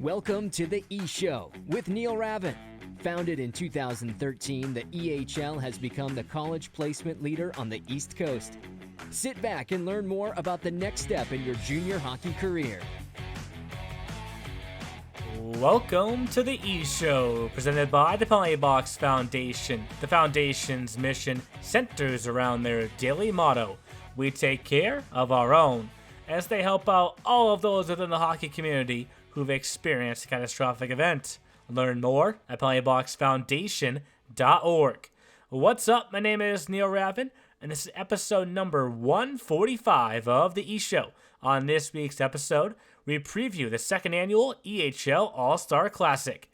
Welcome to the E-Show with Neil Ravin. Founded in 2013, the EHL has become the college placement leader on the East Coast. Sit back and learn more about the next step in your junior hockey career. Welcome to the E-Show, presented by the Penalty Box Foundation. The Foundation's mission centers around their daily motto, "We take care of our own," as they help out all of those within the hockey community who've experienced a catastrophic event. Learn more at penaltyboxfoundation.org. What's up? My name is Neil Ravin, and this is episode number 145 of the E-Show. On this week's episode, we preview the second annual EHL All-Star Classic.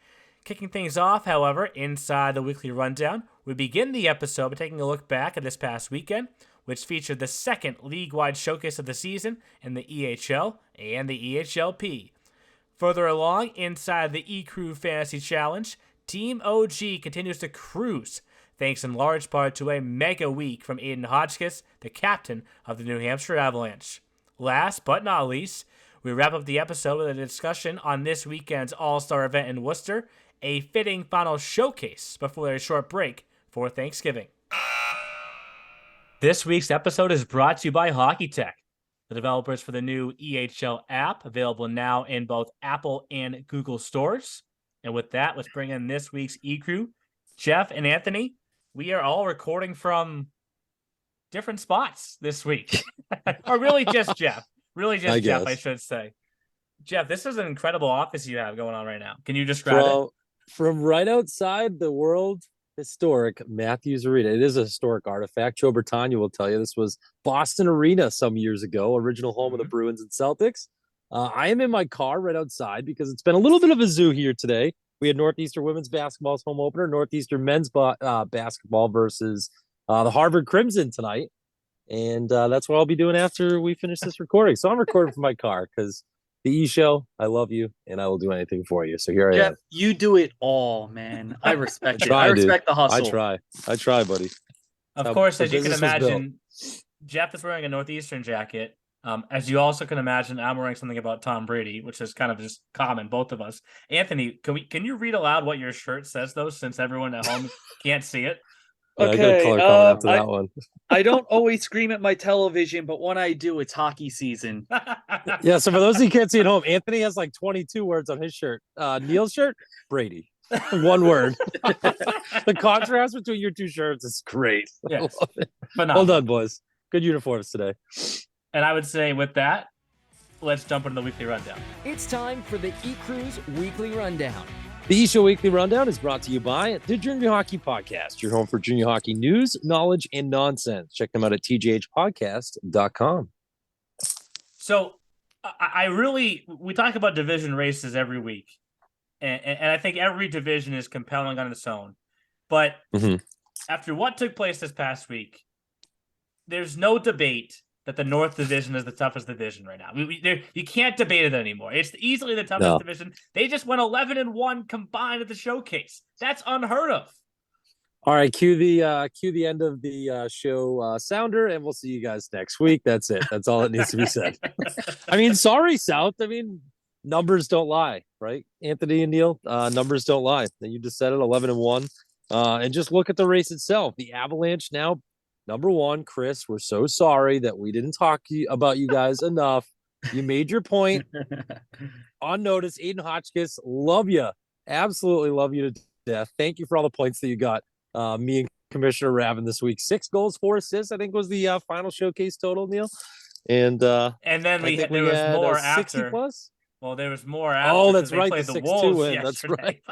Kicking things off, however, inside the weekly rundown, we begin the episode by taking a look back at this past weekend, which featured the second league-wide showcase of the season in the EHL and the EHLP. Further along, inside the E-Crew Fantasy Challenge, Team OG continues to cruise, thanks in large part to a mega week from Aden Hotchkiss, the captain of the New Hampshire Avalanche. Last but not least, we wrap up the episode with a discussion on this weekend's All-Star event in Worcester, a fitting final showcase before a short break for Thanksgiving. This week's episode is brought to you by Hockey Tech, the developers for the new EHL app, available now in both Apple and Google stores. And with that, let's bring in this week's E-Crew. Jeff and Anthony, we are all recording from different spots this week. Or really just Jeff. I should say. Jeff, this is an incredible office you have going on right now. Can you describe it? From right outside the world historic Matthews Arena. It is a historic artifact. Joe Bertagna will tell you this was Boston Arena some years ago, original home of the Bruins and Celtics. I am in my car right outside because it's been a little bit of a zoo here today. We had Northeastern women's basketball's home opener, Northeastern men's basketball versus the Harvard Crimson tonight. And that's what I'll be doing after we finish this recording. So I'm recording from my car because the E-Show, I love you, and I will do anything for you. So here I am. You do it all, man. I respect it. I respect the hustle. I try, buddy. Of course, as you can imagine, Jeff is wearing a Northeastern jacket. As you also can imagine, I'm wearing something about Tom Brady, which is kind of just common, both of us. Anthony, can you read aloud what your shirt says, though, since everyone at home can't see it? Okay, that one. I don't always scream at my television, but when I do, it's hockey season. Yeah, so for those of you who can't see at home, Anthony has like 22 words on his shirt. Neil's shirt, Brady. One word. The contrast between your two shirts is great. Yes. Phenomenal. Well done, boys. Good uniforms today. And I would say with that, let's jump into the weekly rundown. It's time for the E-Crew's Weekly Rundown. The E-Show Weekly Rundown is brought to you by the Junior Hockey Podcast, your home for junior hockey news, knowledge, and nonsense. Check them out at tjhpodcast.com. So we talk about division races every week, and I think every division is compelling on its own. But after what took place this past week, there's no debate that the North Division is the toughest division right now. You can't debate it anymore. It's easily the toughest division. They just went 11-1 combined at the showcase. That's unheard of. All right, cue the end of the show sounder, and we'll see you guys next week. That's it. That's all that needs to be said. I mean, sorry, South. I mean, numbers don't lie, right? Anthony and Neil, numbers don't lie. You just said it, 11-1. And just look at the race itself. The Avalanche now, number one. Chris, we're so sorry that we didn't talk about you guys enough. You made your point. On notice, Aden Hotchkiss, love you. Absolutely love you to death. Thank you for all the points that you got. Me and Commissioner Ravin this week. 6 goals, 4 assists, I think was the final showcase total, Neil. And then there was more after. 60 plus? Well, there was more after. Oh, that's right. The 6-2 win. That's right.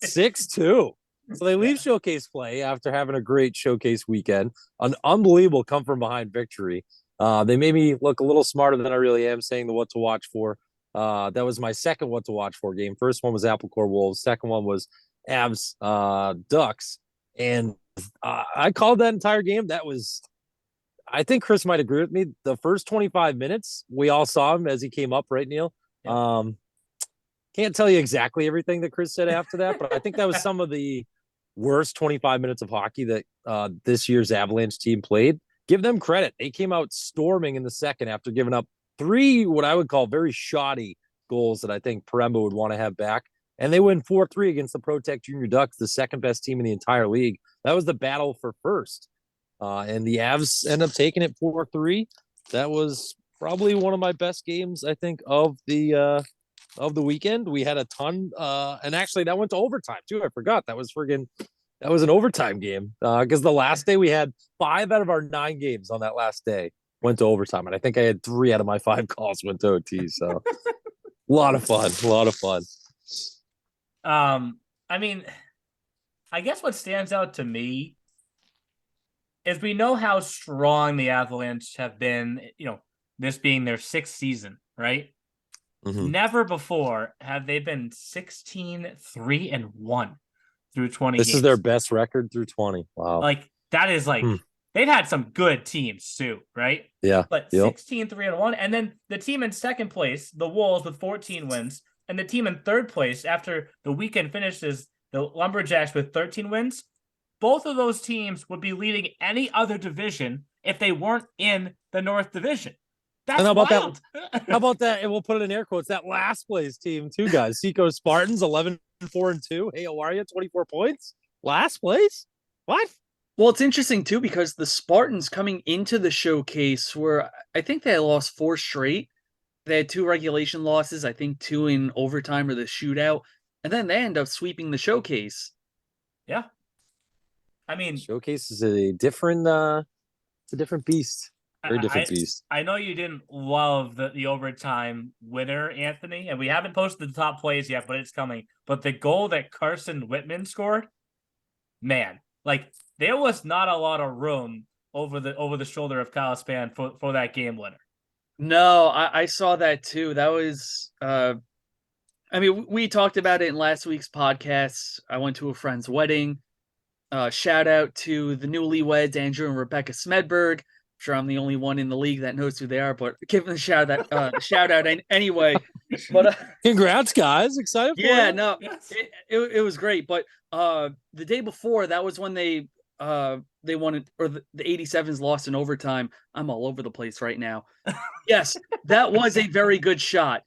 6-2. So they leave showcase play after having a great showcase weekend. An unbelievable come-from-behind victory. They made me look a little smarter than I really am, saying the what to watch for. That was my second what to watch for game. First one was Applecore Wolves. Second one was Avs Ducks. And I called that entire game. That was, I think Chris might agree with me. The first 25 minutes, we all saw him as he came up, right, Neil? Yeah. Can't tell you exactly everything that Chris said after that, but I think that was some of the worst 25 minutes of hockey that this year's Avalanche team played. Give them credit. They came out storming in the second after giving up 3 what I would call very shoddy goals that I think Paremba would want to have back. And they win 4-3 against the Protect Junior Ducks, the second best team in the entire league. That was the battle for first. And the Avs end up taking it 4-3. That was probably one of my best games, I think, of the weekend. We had a ton, and actually that went to overtime too. I forgot that was an overtime game because the last day we had 5 out of our 9 games on that last day went to overtime, and I think I had 3 out of my 5 calls went to OT. So a lot of fun. I mean, I guess what stands out to me is we know how strong the Avalanche have been, this being their 6th season, right? Mm-hmm. Never before have they been 16-3-1 through 20 This games. is their best record through 20. Wow. That is they've had some good teams too, right? Yeah. But 16-3-1. And then the team in second place, the Wolves with 14 wins, and the team in third place after the weekend finishes, the Lumberjacks with 13 wins. Both of those teams would be leading any other division if they weren't in the North Division. That's wild. How about that? And we'll put it in air quotes. That last place team, too, guys. Seco Spartans, 11-4-2. Hey, how are you? 24 points. Last place? What? Well, it's interesting, too, because the Spartans coming into the showcase were, I think they had lost 4 straight. They had 2 regulation losses, I think 2 in overtime or the shootout. And then they end up sweeping the showcase. Yeah. I mean, showcase is a different beast. Very different beast. I know you didn't love the overtime winner, Anthony, and we haven't posted the top plays yet, but it's coming. But the goal that Carson Whitman scored, man, there was not a lot of room over the shoulder of Kyle Span for that game winner. No, I saw that too. That was, we talked about it in last week's podcast. I went to a friend's wedding. Shout out to the newlyweds, Andrew and Rebecca Smedberg. I'm sure I'm the only one in the league that knows who they are, but give them a shout out anyway. But congrats, guys! Excited for yeah, you? No, yes. It was great. But the day before, that was when they won it, or the 87s lost in overtime. I'm all over the place right now. Yes, that was a very good shot.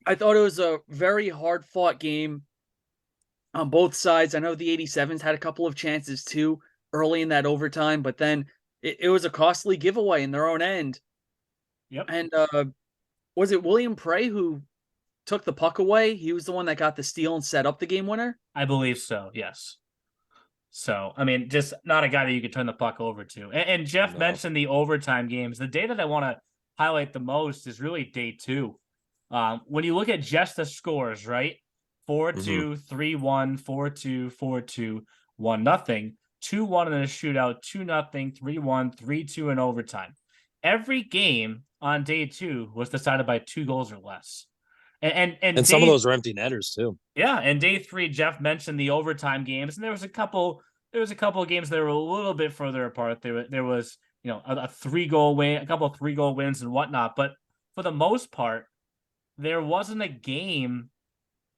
I thought it was a very hard fought game on both sides. I know the 87s had a couple of chances too early in that overtime, but then it was a costly giveaway in their own end. Yep. And was it William Prey who took the puck away? He was the one that got the steal and set up the game winner? I believe so, yes. So, just not a guy that you could turn the puck over to. And Jeff mentioned the overtime games. The data that I want to highlight the most is really day 2. When you look at just the scores, right? 4-2, 3-1, 4-2, 4-2, 1-0. 2-1 in a shootout, 2-0, 3-1, 3-2 in overtime. Every game on day 2 was decided by 2 goals or less. And some of those are empty netters too. Yeah, and day 3, Jeff mentioned the overtime games, and there was a couple of games that were a little bit further apart. There was a 3-goal win, a couple of 3-goal wins and whatnot. But for the most part, there wasn't a game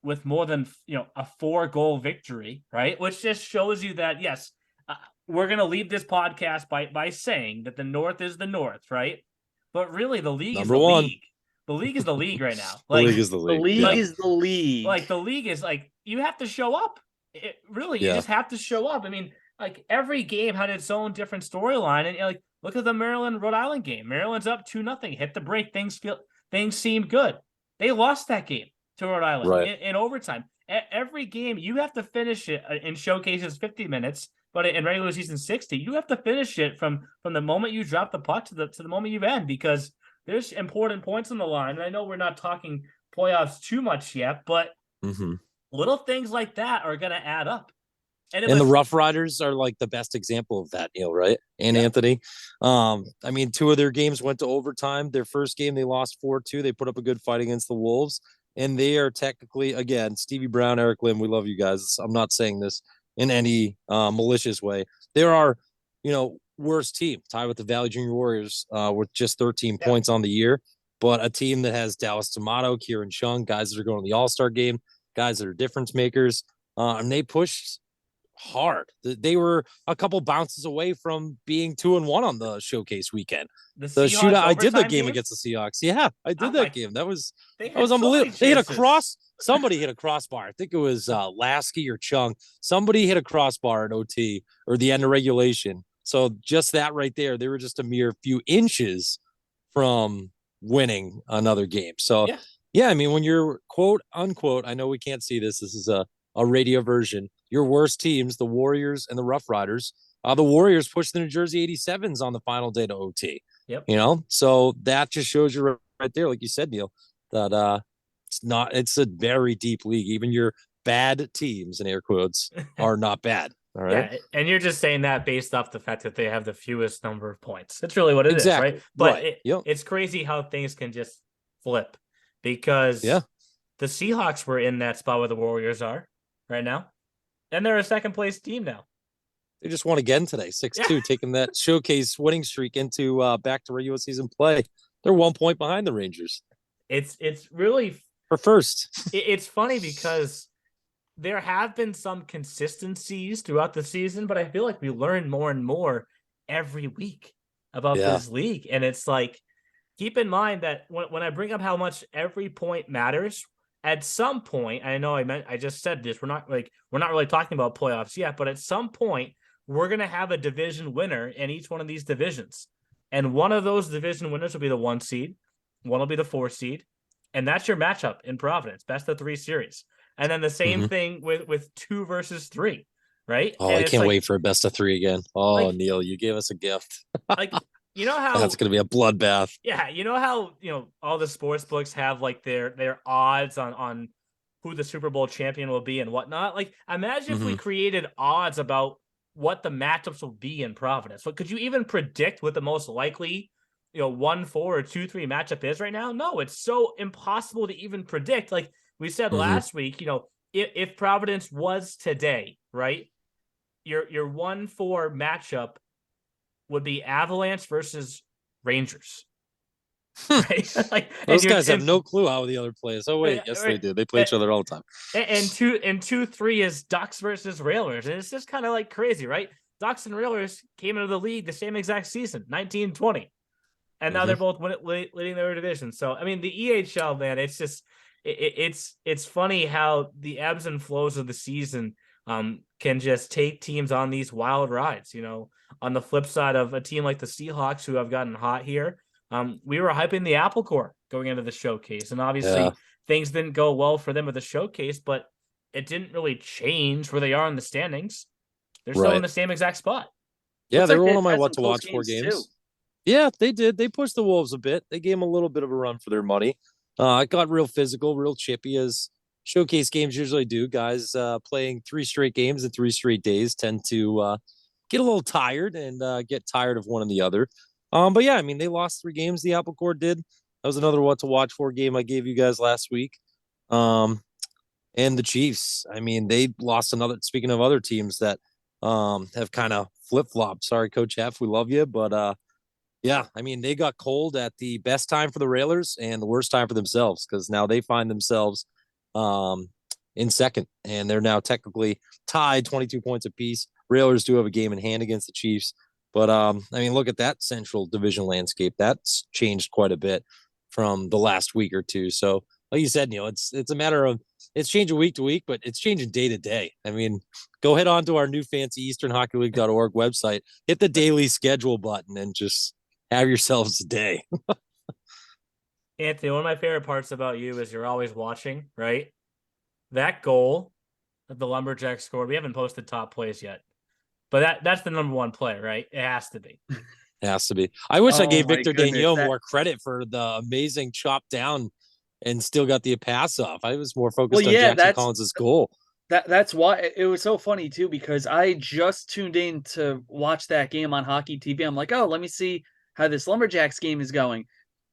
with more than a 4-goal victory, right? Which just shows you that yes. We're going to leave this podcast by saying that the North is the North, right? But really, the league is the league. The league is the league right now. The league is the league. The league is the league. The league is you have to show up. You just have to show up. Every game had its own different storyline. And look at the Maryland-Rhode Island game. Maryland's up 2-0. Hit the break. Things seem good. They lost that game to Rhode Island in overtime. Every game, you have to finish it in showcases 50 minutes. But in regular season 60, you have to finish it from the moment you drop the puck to the moment you end, because there's important points on the line. And I know we're not talking playoffs too much yet, but little things like that are going to add up. And the Rough Riders are the best example of that, Neil, right? And Anthony. 2 of their games went to overtime. Their first game, they lost 4-2. They put up a good fight against the Wolves. And they are technically, again, Stevie Brown, Eric Lim, we love you guys. I'm not saying this in any malicious way. There are, worst team, tied with the Valley Junior Warriors with just 13 points on the year, but a team that has Dallas Tomato, Kieran Chung, guys that are going to the All-Star game, guys that are difference makers, and they pushed hard. They were a couple bounces away from being 2-1 on the showcase weekend. The shootout. I did that game game against the Seahawks. Yeah, I did that game. That was so unbelievable. They hit a cross. Somebody hit a crossbar. I think it was Lasky or Chung. Somebody hit a crossbar in OT or the end of regulation. So just that right there, they were just a mere few inches from winning another game. So yeah, I mean, when you're quote unquote, I know we can't see this. This is a radio version. Your worst teams, the Warriors and the Rough Riders. The Warriors pushed the New Jersey 87s on the final day to OT. Yep. You know, so that just shows you right there, like you said, Neil, that it's a very deep league. Even your bad teams, in air quotes, are not bad. All right. Yeah, and you're just saying that based off the fact that they have the fewest number of points. That's really what it is, right? But it's crazy how things can just flip because the Seahawks were in that spot where the Warriors are right now, and they're a second place team now. They just won again today, 6-2, taking that showcase winning streak into back to regular season play. They're 1 point behind the Rangers. It's really for first. It's funny because there have been some consistencies throughout the season, but I feel like we learn more and more every week about this league. And it's like, keep in mind that when I bring up how much every point matters, at some point, I know I just said this, we're not really talking about playoffs yet, but at some point, we're going to have a division winner in each one of these divisions. And one of those division winners will be the 1 seed, one will be the 4 seed, and that's your matchup in Providence, best of 3 series. And then the same thing with 2 versus 3, right? Oh, I can't wait for a best of 3 again. Oh, Neil, you gave us a gift. You know how that's going to be a bloodbath. Yeah, you know how all the sports books have like their odds on who the Super Bowl champion will be and whatnot. Like, imagine if we created odds about what the matchups will be in Providence. So could you even predict what the most likely 1-4 or 2-3 matchup is right now? No, it's so impossible to even predict. Like we said last week, if Providence was today, right, your 1-4 matchup would be Avalanche versus Rangers. Right? Those guys have no clue how the other plays. Oh wait, yes they do. They play each other all the time. And 2-3 is Ducks versus Railers, and it's just kind of like crazy, right? Ducks and Railers came into the league the same exact season, 1920, and now they're both leading their division. So I mean, the EHL, man, it's just it's funny how the ebbs and flows of the season can just take teams on these wild rides. On the flip side of a team like the Seahawks, who have gotten hot here. We were hyping the Apple Core going into the showcase, and obviously things didn't go well for them at the showcase, but it didn't really change where they are in the standings. They're still in the same exact spot. Yeah, they were one of my what to watch for games. Too. Yeah, they did. They pushed the Wolves a bit. They gave them a little bit of a run for their money. It got real physical, real chippy, as showcase games usually do. Guys playing 3 straight games in 3 straight days tend to get a little tired and get tired of one and the other. But yeah, I mean, they lost 3 games. The Apple Core did. That was another what to watch for game I gave you guys last week. And the Chiefs, I mean, they lost another. Speaking of other teams that have kind of flip flopped. Sorry, Coach F, we love you, but yeah, I mean, they got cold at the best time for the Railers and the worst time for themselves, because now they find themselves in second, and they're now technically tied 22 points apiece. Railers do have a game in hand against the Chiefs. But, I mean, look at that Central Division landscape. That's changed quite a bit from the last week or two. So, like you said, Neil, it's a matter of it's changing week to week, but it's changing day to day. I mean, go head on to our new fancy easternhockeyleague.org website, hit the daily schedule button, and just have yourselves a day. Anthony, one of my favorite parts about you is you're always watching, right? That goal that the Lumberjacks scored, we haven't posted top plays yet. But that's the number 1 play, right? It has to be. It has to be. I wish I gave Victor Daniel more credit for the amazing chop down and still got the pass off. I was more focused on Jackson Collins' goal. That's why it was so funny, too, because I just tuned in to watch that game on Hockey TV. I'm like, oh, let me see how this Lumberjacks game is going.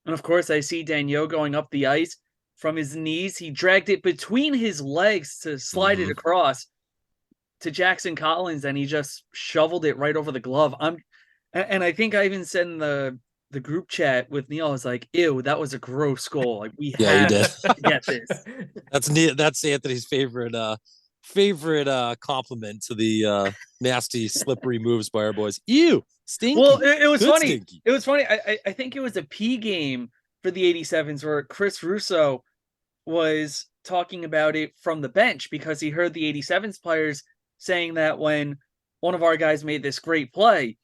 And, of course, I see Daniel going up the ice from his knees. He dragged it between his legs to slide it across to Jackson Collins, and he just shoveled it right over the glove. And I think I even said in the group chat with Neil, I was like, ew, that was a gross goal. Like, we have to get this. That's Anthony's favorite favorite compliment to the nasty, slippery moves by our boys. Ew, stinky. Well, it was Good funny. stinky. It was funny. I think it was a P game for the 87s where Chris Russo was talking about it from the bench because he heard the 87s players saying that when one of our guys made this great play.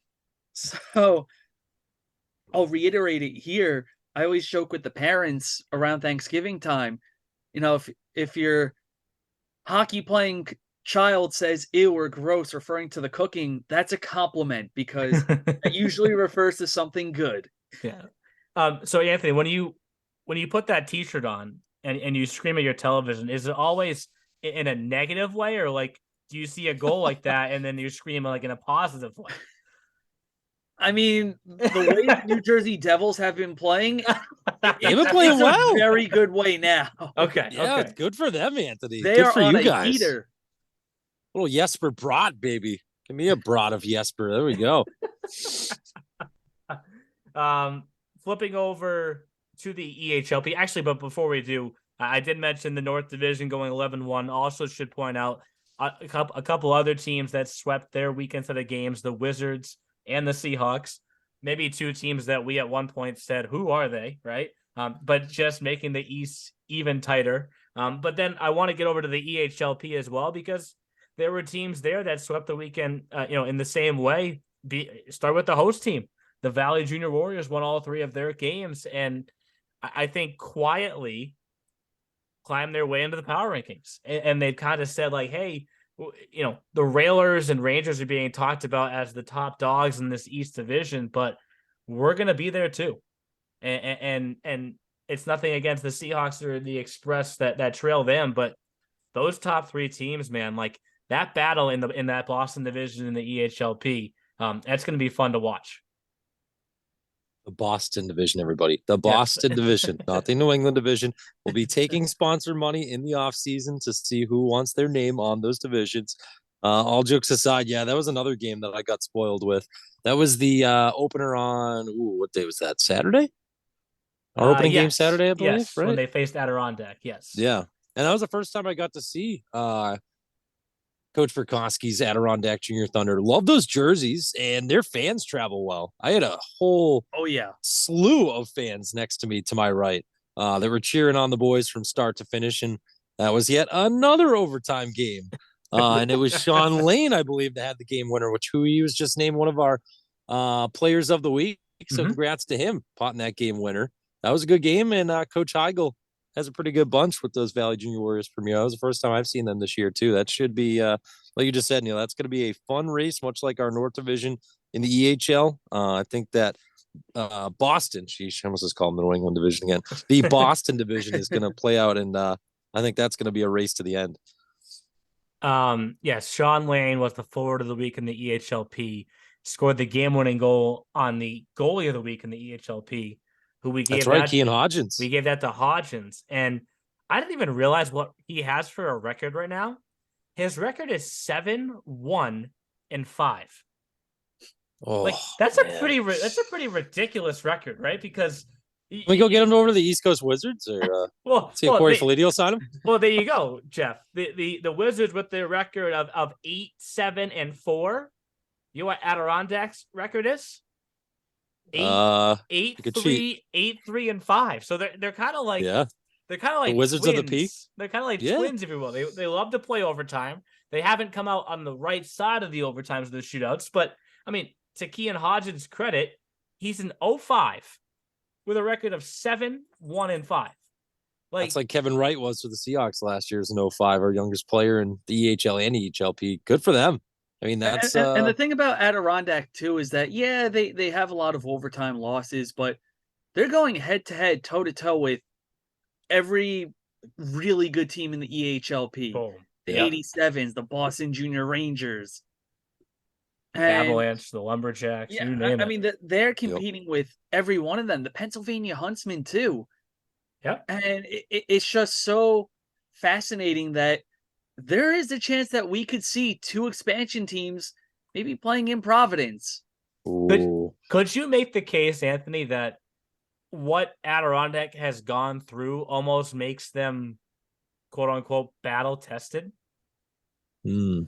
So I'll reiterate it here. I always joke with the parents around Thanksgiving time. You know, if your hockey playing child says ew or gross referring to the cooking, that's a compliment because it usually refers to something good. Yeah. So Anthony, when you put that t-shirt on and you scream at your television, is it always in a negative way, or like do you see a goal like that and then you scream like in a positive way? I mean, the way the New Jersey Devils have been playing, They've been playing well. A very good way now. Okay. Yeah, Okay. Good for them, Anthony. They good are for on you a guys. heater. Little Jesper Brod, baby. Give me a Brod of Jesper. There we go. Flipping over to the EHLP. Actually, but before we do, I did mention the North Division going 11-1. Also should point out a couple other teams that swept their weekend set of games, the Wizards and the Seahawks. Maybe two teams that we at one point said, who are they, right? But just making the East even tighter. But then I want to get over to the EHLP as well, because there were teams there that swept the weekend, in the same way. Start with the host team. The Valley Junior Warriors won all three of their games, and I think quietly climbed their way into the power rankings. And they've kind of said like, hey, the Railers and Rangers are being talked about as the top dogs in this East Division, but we're going to be there too. And it's nothing against the Seahawks or the Express that trail them, but those top three teams, man, like that battle in that Boston division in the EHLP, that's going to be fun to watch. The Boston division, everybody. The Boston division, not the New England division. We'll be taking sponsor money in the offseason to see who wants their name on those divisions. All jokes aside, yeah, that was another game that I got spoiled with. That was the opener on, what day was that? Saturday? Our opening game Saturday, I believe, yes, right? When they faced Adirondack, yes. Yeah. And that was the first time I got to see Coach Verkowski's Adirondack Junior Thunder. Love those jerseys, and their fans travel well. I had a whole slew of fans next to me to my right that were cheering on the boys from start to finish, and that was yet another overtime game. And it was Sean Lane, I believe, that had the game winner, who he was just named one of our players of the week. So congrats to him potting that game winner. That was a good game, and Coach Heigl has a pretty good bunch with those Valley Junior Warriors premier. That was the first time I've seen them this year too. That should be, like you just said, Neil, that's going to be a fun race, much like our North Division in the EHL. I think that Boston, I almost just called them the New England Division again. The Boston Division is going to play out, and I think that's going to be a race to the end. Yes, Sean Lane was the forward of the week in the EHLP, scored the game-winning goal on the goalie of the week in the EHLP. Who we gave Kean Hodgins. We gave that to Hodgins. And I didn't even realize what he has for a record right now. His record is 7-1-5. Oh, like that's a pretty ridiculous record, right? Because can we go get him over to the East Coast Wizards, or see if Corey Felidio sign him? Well, there you go, Jeff. The Wizards with their record of 8-7-4. You know what Adirondacks record is? 8-3-5. So they're kind of like they're kind of like the Wizards twins. of the Peak. They're kind of like twins, if you will. They love to play overtime. They haven't come out on the right side of the overtimes of the shootouts, but I mean, to Kean Hodgins' credit, he's an 0-5 with a record of 7-1-5. That's like Kevin Wright was for the Seahawks last year as an 0-5, our youngest player in the EHL and EHLP. Good for them. I mean, that's and the thing about Adirondack too is that they have a lot of overtime losses, but they're going head to head, toe to toe with every really good team in the EHLP. Boom. The 87s, the Boston Junior Rangers, the Avalanche, the Lumberjacks. Yeah, you name it. I mean, they're competing with every one of them. The Pennsylvania Huntsmen too. Yep. And it's just so fascinating that there is a chance that we could see two expansion teams maybe playing in Providence. Could you make the case, Anthony, that what Adirondack has gone through almost makes them, quote unquote, battle tested? In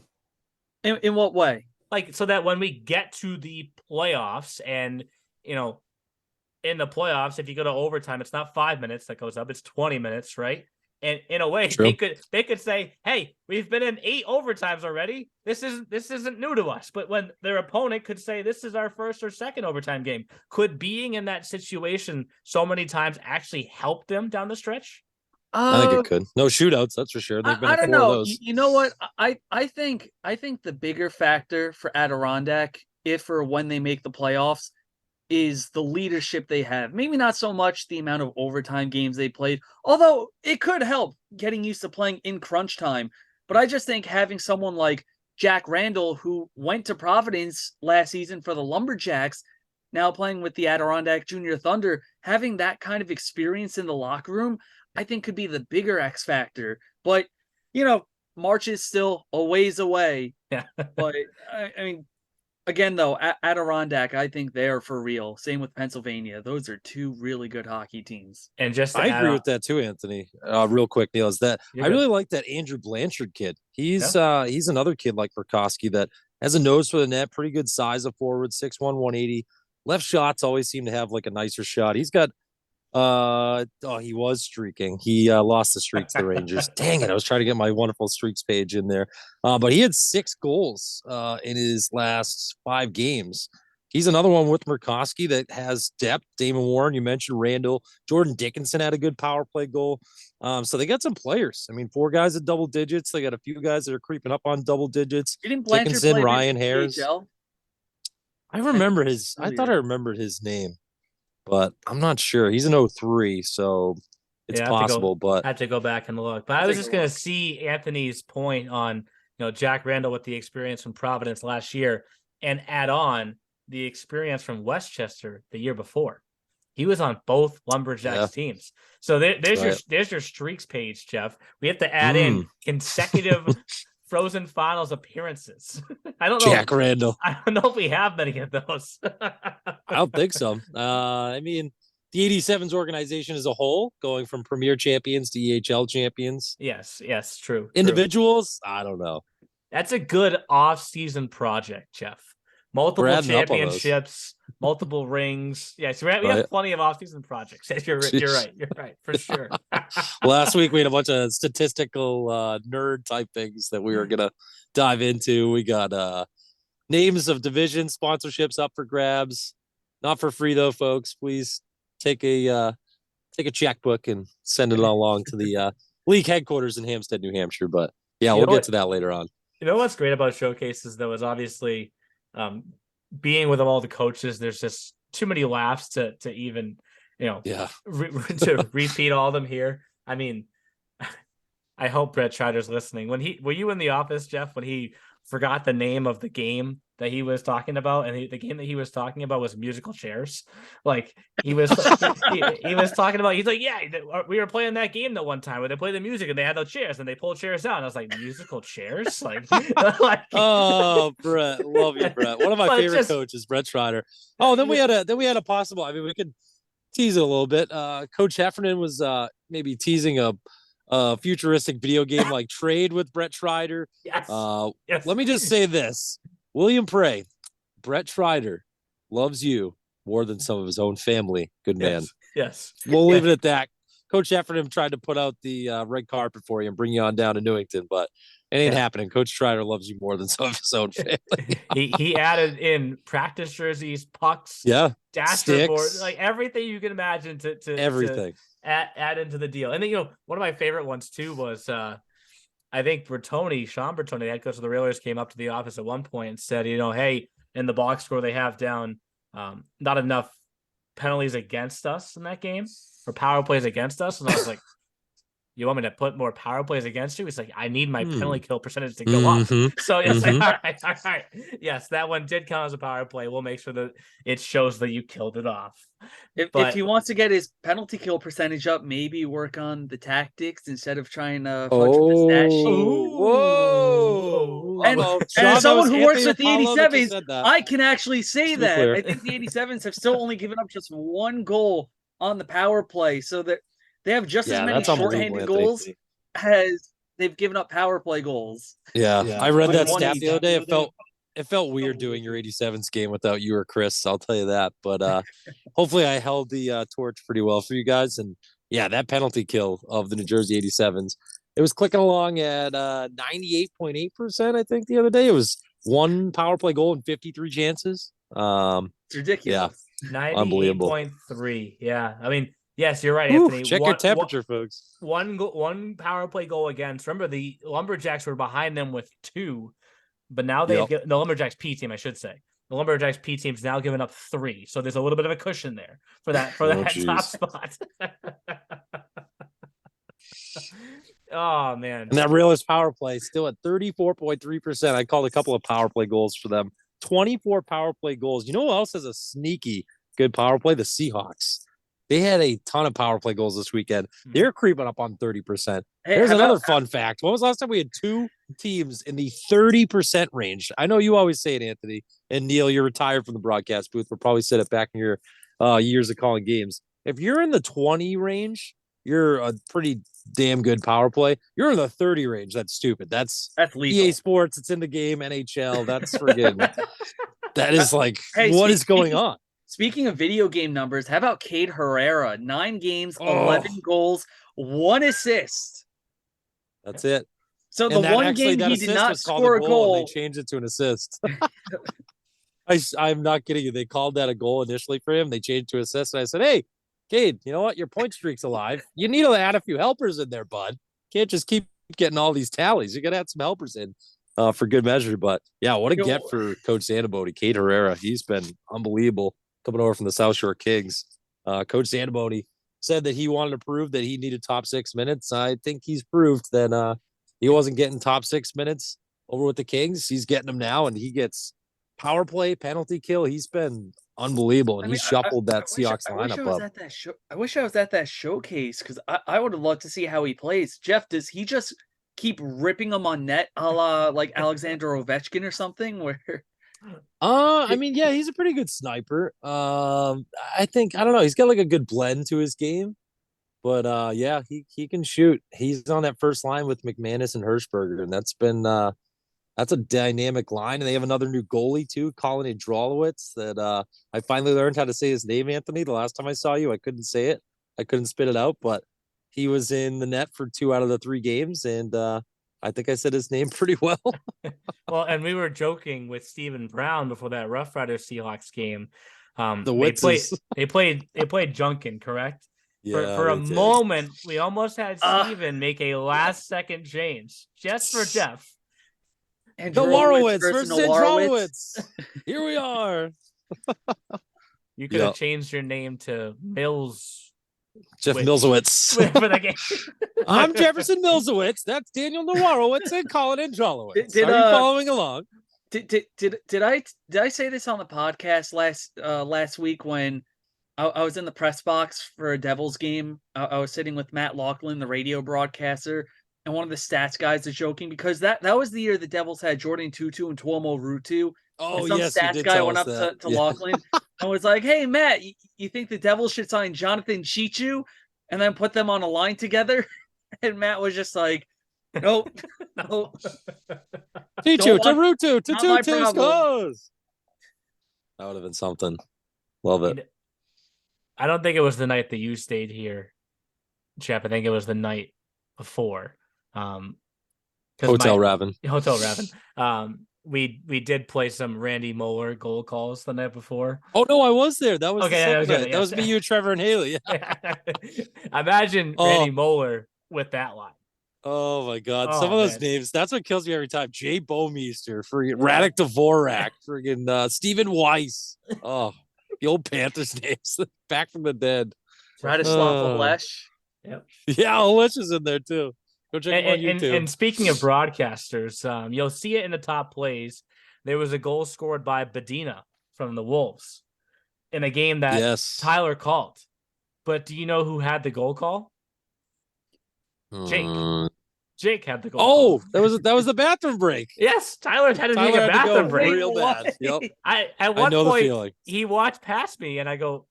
what way? Like, so that when we get to the playoffs and, in the playoffs, if you go to overtime, it's not 5 minutes that goes up, it's 20 minutes, right? And in a way, True. they could say, "Hey, we've been in 8 overtimes already. This isn't new to us." But when their opponent could say, "This is our first or second overtime game," could being in that situation so many times actually help them down the stretch? I think it could. No shootouts, that's for sure. They've been I in don't 4 of know. those. You know what? I think the bigger factor for Adirondack, if or when they make the playoffs, is the leadership they have. Maybe not so much the amount of overtime games they played, although it could help getting used to playing in crunch time. But I just think having someone like Jack Randall, who went to Providence last season for the Lumberjacks, now playing with the Adirondack Junior Thunder, having that kind of experience in the locker room, I think could be the bigger X factor. But, March is still a ways away. Yeah. But, I mean, again, though, Adirondack, I think they're for real. Same with Pennsylvania. Those are 2 really good hockey teams. And just I agree with that too, Anthony. Real quick, Neil, is that I really like that Andrew Blanchard kid. He's another kid like Burkowski that has a nose for the net, pretty good size of forward, 6'1", 180. Left shots always seem to have like a nicer shot. He's got he was streaking. He lost the streak to the Rangers. Dang it. I was trying to get my wonderful streaks page in there. But he had 6 goals in his last 5 games. He's another one with Murkowski that has depth. Damon Warren, you mentioned Randall. Jordan Dickinson had a good power play goal. So they got some players. I mean, 4 guys at double digits. They got a few guys that are creeping up on double digits. Didn't Blanchard Dickinson, play Ryan in Harris. EHL? I thought I remembered his name, but I'm not sure. He's an 03, so it's possible. I have to go back and look. But I was just going to see Anthony's point on, Jack Randall with the experience from Providence last year and add on the experience from Westchester the year before. He was on both Lumberjacks teams. So there's your streaks page, Jeff. We have to add in consecutive Frozen Finals appearances. I don't know. Jack Randall. I don't know if we have many of those. I don't think so. I mean, the 87s organization as a whole, going from premier champions to EHL champions. Yes, true. Individuals, I don't know. That's a good off-season project, Jeff. Multiple championships, multiple rings. Yeah, so we have plenty of off-season projects. You're right, for sure. Last week we had a bunch of statistical nerd type things that we were gonna dive into. We got names of division sponsorships up for grabs, not for free though, folks. Please take a checkbook and send it along to the league headquarters in Hampstead, New Hampshire. But yeah, we'll get to that later on. You know what's great about showcases though is obviously being with all the coaches. There's just too many laughs to even to repeat all of them here. I mean, I hope Brett Schreider's listening. Were you in the office, Jeff, when he forgot the name of the game that he was talking about, and the game that he was talking about was musical chairs? Like he was he was talking about. He's like, yeah, we were playing that game that one time where they played the music and they had those chairs and they pulled chairs down. I was like, musical chairs, like oh, Brett, love you, Brett. One of my favorite coaches, Brett Schreider. Oh, then we had a possible. I mean, we could tease it a little bit. Coach Heffernan was maybe teasing a futuristic video game like Trade with Brett Schreider. Yes. Let me just say this. William Prey, Brett Schreider loves you more than some of his own family. Good man. Yes. We'll leave it at that. Coach Heffernan tried to put out the red carpet for you and bring you on down to Newington, but it ain't happening. Coach Schreider loves you more than some of his own family. he added in practice jerseys, pucks, dashboard, like everything you can imagine to everything. Add into the deal. And then, one of my favorite ones too was I think Sean Bertoni, the head coach of the Railers, came up to the office at one point and said, hey, in the box score they have down not enough penalties against us in that game, or power plays against us. And I was like, you want me to put more power plays against you? He's like, I need my penalty kill percentage to go up. So it's like, all right. Yes, that one did count as a power play. We'll make sure that it shows that you killed it off. If he wants to get his penalty kill percentage up, maybe work on the tactics instead of trying to fudge with the stat sheet. Whoa. And as someone who works with the 87s, I can actually say that. I think the 87s have still only given up just 1 goal on the power play, so that they have just as many shorthanded goals as they've given up power play goals. Yeah, I read that stat the other day. It felt weird doing your 87s game without you or Chris. I'll tell you that. But hopefully, I held the torch pretty well for you guys. And yeah, that penalty kill of the New Jersey 87s, it was clicking along at 98.8%. I think the other day it was one power play goal and 53 chances. It's ridiculous. Yeah, unbelievable. 98.3. Yeah, I mean, yes, you're right, Ooh, Anthony. check your temperature, folks. One power play goal against. Remember, the Lumberjacks were behind them with 2, but now the Lumberjacks P team, I should say. The Lumberjacks P team's now given up 3, so there's a little bit of a cushion there for that top spot. Oh man! And that realist power play still at 34.3%. I called a couple of power play goals for them. 24 power play goals. You know who else has a sneaky good power play? The Seahawks. They had a ton of power play goals this weekend. They're creeping up on 30%. There's another fun fact. When was the last time we had 2 teams in the 30% range? I know you always say it, Anthony. And Neil, you're retired from the broadcast booth. We'll probably sit it back in your years of calling games. If you're in the 20 range, you're a pretty damn good power play. You're in the 30 range. That's stupid. That's lethal. EA Sports. It's in the game. NHL. That's friggin' that is like, what is going on? Speaking of video game numbers, how about Cade Herrera? 9 games, 11 goals, 1 assist. That's it. So the one game he did not score a goal. They changed it to an assist. I'm not kidding you. They called that a goal initially for him. They changed to assist. And I said, hey, Cade, you know what? Your point streak's alive. You need to add a few helpers in there, bud. Can't just keep getting all these tallies. You got to add some helpers in for good measure. But yeah, what a get for Coach Zanaboni. Cade Herrera, he's been unbelievable coming over from the South Shore Kings. Coach Zanaboni said that he wanted to prove that he needed top 6 minutes. I think he's proved that he wasn't getting top 6 minutes over with the Kings. He's getting them now, and he gets power play, penalty kill. He's been unbelievable, and he shuffled that Seahawks lineup up. I wish I was at that showcase because I would have loved to see how he plays. Jeff, does he just keep ripping them on net a la like Alexander Ovechkin or something? Where I mean, yeah, he's a pretty good sniper. I think, I don't know, he's got like a good blend to his game. But yeah, he can shoot. He's on that first line with McManus and Hirschberger, and that's a dynamic line. And they have another new goalie too, Colin Drolowitz, that I finally learned how to say his name, Anthony. The last time I saw you, I couldn't say it. I couldn't spit it out, but he was in the net for 2 out of the 3 games, and I think I said his name pretty well. Well, and we were joking with Stephen Brown before that Rough Riders Seahawks game. They played Junkin, correct? Yeah, for a moment, we almost had Steven make a last-second change just for Jeff. And Norwitz versus Norwitz. Here we are. You could have changed your name to Mills. Jeff Milzowitz. For the game. I'm Jefferson Milzowitz. That's Daniel Nowarowitz and Colin Androlowitz. Are you following along? Did I say this on the podcast last week when I was in the press box for a Devils game? I was sitting with Matt Laughlin, the radio broadcaster, and one of the stats guys is joking because that was the year the Devils had Jordan Tutu and Tuomo Ruutu. Oh, some yes, stats guy went up to Laughlin and was like, "Hey, Matt, you think the Devils should sign Jonathan Chichu and then put them on a line together?" And Matt was just like, "Nope, no." Chichu to Ruutu to Tutu scores. That would have been something. Love it. I don't think it was the night that you stayed here, Jeff. I think it was the night before. Hotel Raven. We did play some Randy Moeller goal calls the night before. Oh no, I was there. That was okay. That was me, you, Trevor, and Haley. Imagine Randy Moeller with that line. Oh my God! Some of those names. That's what kills me every time. Jay Bowmeister, friggin' Radek Dvorak, friggin' Stephen Weiss. Oh, the old Panthers names, back from the dead. Radislav Olesh. Yep. Yeah, Olesh is in there too. Go check him on YouTube. And speaking of broadcasters, you'll see it in the top plays. There was a goal scored by Badina from the Wolves in a game that Tyler called. But do you know who had the goal call? Jake. Jake had the goal. Oh, that was the bathroom break. Yes, Tyler had to take a bathroom break. Real bad. Yep. At one point he watched past me and I go,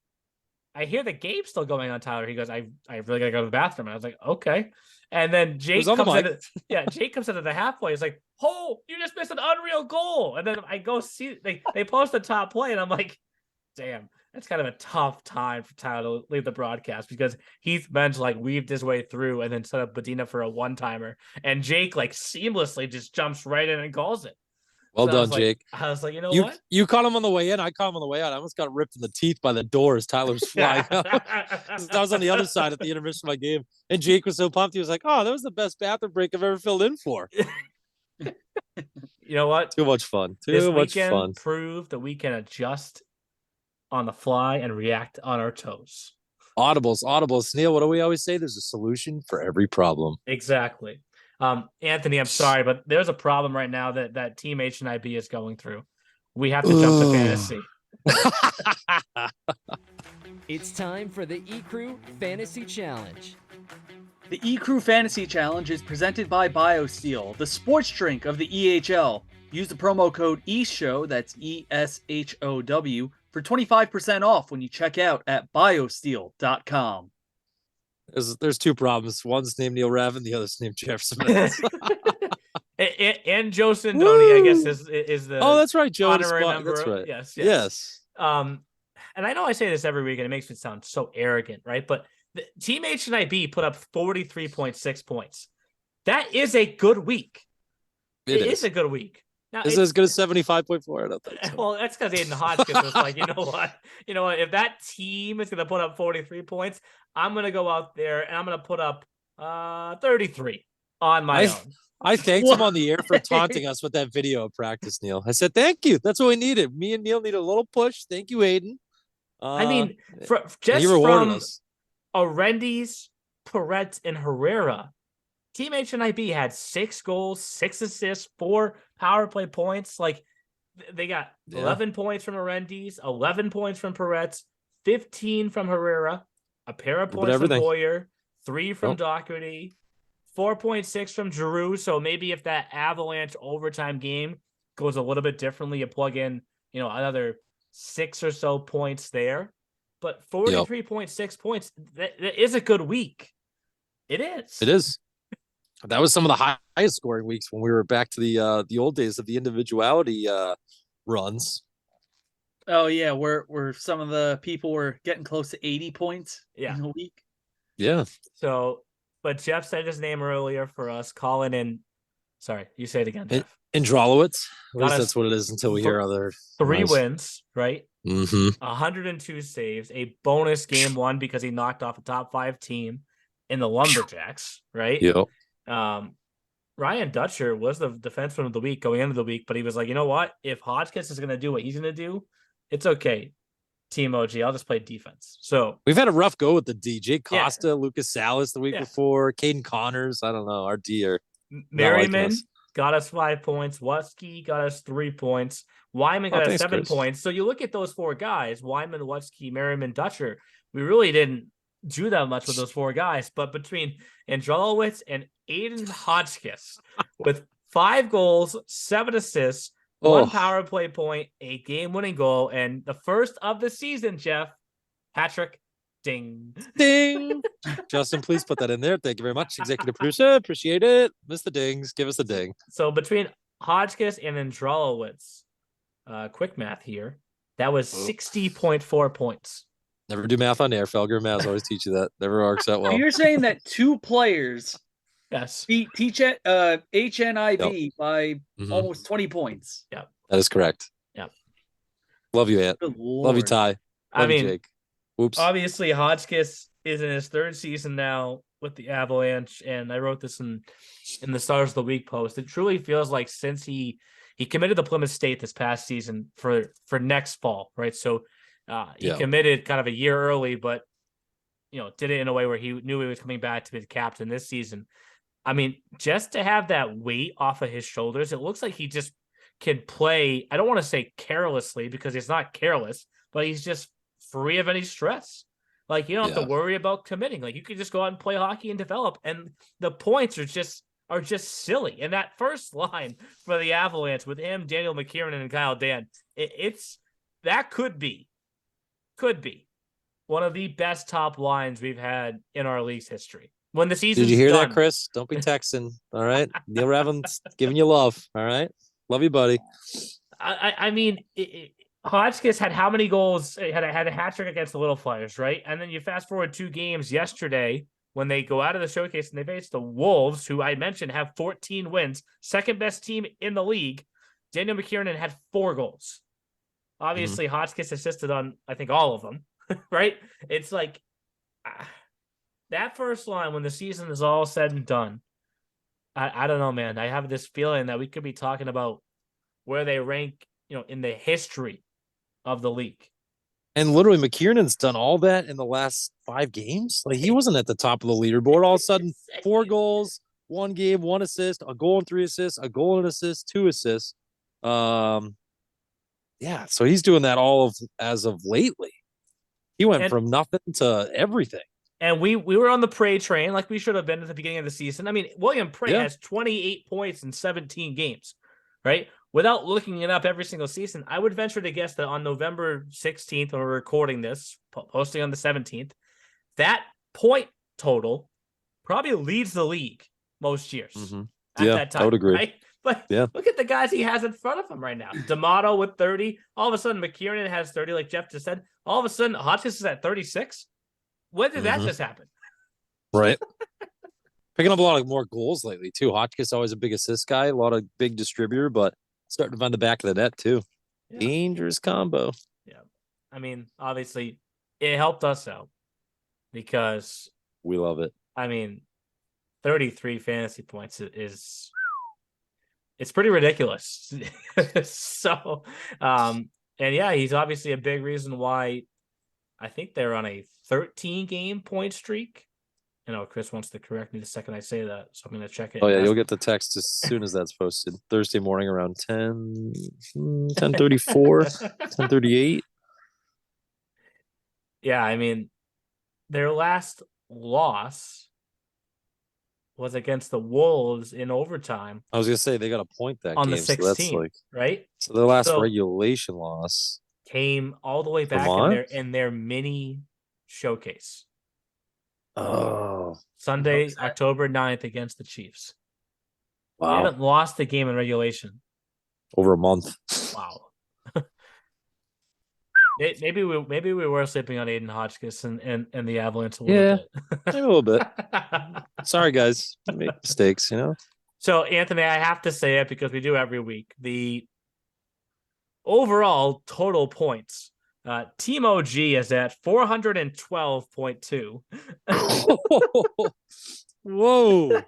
I hear the game still going on, Tyler. He goes, I really gotta go to the bathroom. And I was like, okay. And then Jake on the comes mic. in. Jake comes into the halfway. He's like, "Oh, you just missed an unreal goal." And then I go see they post the top play, and I'm like, "Damn, that's kind of a tough time for Tyler to leave the broadcast because Heath Bench like weaved his way through and then set up Badina for a one-timer, and Jake like seamlessly just jumps right in and calls it." Well So done, Jake. I was like, you know You what? you caught him on the way in. I caught him on the way out. I almost got ripped in the teeth by the door as Tyler was flying out. I was on the other side at the intermission of my game, and Jake was so pumped. He was like, "Oh, that was the best bathroom break I've ever filled in for." You know what? Too much fun. This Too much weekend fun. proved that we can adjust on the fly and react on our toes. Audibles. Neil, what do we always say? There's a solution for every problem. Exactly. Anthony, I'm sorry, but there's a problem right now that Team HNIB is going through. We have to jump to fantasy. It's time for the eCrew Fantasy Challenge. The eCrew Fantasy Challenge is presented by BioSteel, the sports drink of the EHL. Use the promo code ESHOW, that's ESHOW, for 25% off when you check out at biosteel.com. There's two problems. One's named Neil Ravin, the other's named Jeff Smith. and Joe Sindoni, I guess, is the that's right, Joe. honorary member. That's right. Yes. And I know I say this every week, and it makes me sound so arrogant, right? But the Team HNIB put up 43.6 points. That is a good week. It is a good week. Now, is it as good as 75.4? I don't think so. Well, that's because Aden Hotchkiss was like, you know what? If that team is going to put up 43 points, I'm going to go out there and I'm going to put up 33 on my own. I thanked him on the air for taunting us with that video of practice, Neil. I said, thank you. That's what we needed. Me and Neil need a little push. Thank you, Aden. I mean, just he rewarded from us. Arendes, Perret, and Herrera, Team HNIB had 6 goals, 6 assists, 4 power play points. Like, they got 11 points from Arendes, 11 points from Perret, 15 from Herrera, a pair of points from Boyer, 3 from Doherty, 4.6 from Giroux. So maybe if that Avalanche overtime game goes a little bit differently, you plug in, another 6 or so points there. But 43.6 points, that is a good week. It is. It is. That was some of the highest scoring weeks when we were back to the old days of the individuality runs. Oh yeah, where some of the people were getting close to 80 points in a week. Yeah. So, but Jeff said his name earlier for us. Colin and sorry, you say it again, Jeff. Androlowitz. At least that's what it is until we hear other 3 wins, right? Mm-hmm. 102 saves, a bonus game 1 because he knocked off a top 5 team in the Lumberjacks, right? Yep. Ryan Dutcher was the defenseman of the week going into the week, but he was like, you know what? If Hotchkiss is going to do what he's going to do, it's okay. Team OG, I'll just play defense. So we've had a rough go with the DJ Costa, Lucas Salas the week before, Caden Connors. I don't know. Our D are Merriman got us 5 points. Wutsky got us 3 points. Wyman got us 7 points. So you look at those 4 guys, Wyman, Wutsky, Merriman, Dutcher. We really didn't do that much with those 4 guys, but between Androlowitz and Aden Hotchkiss with 5 goals, 7 assists, 1 power play point, a game-winning goal, and the first of the season, Jeff, hat-trick, ding. Justin, please put that in there. Thank you very much, executive producer. Appreciate it. Miss the dings. Give us a ding. So between Hotchkiss and Androlowitz, quick math here, that was 60.4 points. Never do math on air. Felger Maths always teach you that. Never works out well. So you're saying that 2 players beat HNIB by almost 20 points. Yeah. That is correct. Yeah. Love you, Ant. Love you, Ty. Love you, Jake. Whoops. Obviously, Hotchkiss is in his 3rd season now with the Avalanche, and I wrote this in the Stars of the Week post. It truly feels like since he committed to Plymouth State this past season for next fall, right? So he committed kind of a year early, but did it in a way where he knew he was coming back to be the captain this season. I mean, just to have that weight off of his shoulders, it looks like he just can play. I don't want to say carelessly because he's not careless, but he's just free of any stress. Like, you don't have to worry about committing. Like, you can just go out and play hockey and develop. And the points are just silly. And that first line for the Avalanche with him, Daniel McKiernan, and Kyle Dan, that could be one of the best top lines we've had in our league's history. When the season's Did you hear done. that, Chris? Don't be texting. All right. Neil Ravin's giving you love. All right. Love you, buddy. I mean, Hotchkiss had how many goals? Had a hat trick against the Little Flyers, right? And then you fast forward 2 games yesterday when they go out of the showcase and they face the Wolves, who I mentioned have 14 wins, second best team in the league. Daniel McKiernan had 4 goals. Obviously, Hotchkiss assisted on, I think, all of them, right? It's like that first line when the season is all said and done. I don't know, man. I have this feeling that we could be talking about where they rank, in the history of the league. And literally, McKiernan's done all that in the last 5 games. Like, he wasn't at the top of the leaderboard. All of a sudden, 4 goals, 1 game, 1 assist, a goal and 3 assists, a goal and assist, 2 assists. Yeah, so he's doing that as of lately. He went from nothing to everything. And we were on the Prey train like we should have been at the beginning of the season. I mean, William Prey has 28 points in 17 games, right? Without looking it up every single season, I would venture to guess that on November 16th, when we're recording this, posting on the 17th, that point total probably leads the league most years at that time. I would agree. Right? But look at the guys he has in front of him right now. D'Amato with 30. All of a sudden, McKiernan has 30, like Jeff just said. All of a sudden, Hotchkiss is at 36. When did that just happen? Right. Picking up a lot of more goals lately, too. Hotchkiss always a big assist guy, a lot of big distributor, but starting to find the back of the net, too. Yeah. Dangerous combo. Yeah. I mean, obviously, it helped us out because we love it. I mean, 33 fantasy points is it's pretty ridiculous. So, and yeah, he's obviously a big reason why I think they're on a 13-game point streak. I know Chris wants to correct me the second I say that, so I'm going to check it. Oh, yeah, you'll get the text as soon as that's posted. Thursday morning around 10:34, 10:38. Yeah, I mean, their last loss was against the Wolves in overtime. I was going to say, they got a point that on game. The 16th, right? So their last regulation loss came all the way back in their mini showcase. Oh, Sunday, October 9th against the Chiefs. Wow. They haven't lost the game in regulation. Over a month. Wow. Maybe we were sleeping on Aden Hotchkiss and the Avalanche a little bit. Maybe a little bit. Sorry, guys. I make mistakes, So, Anthony, I have to say it because we do every week. The overall total points. Team OG is at 412.2. Whoa.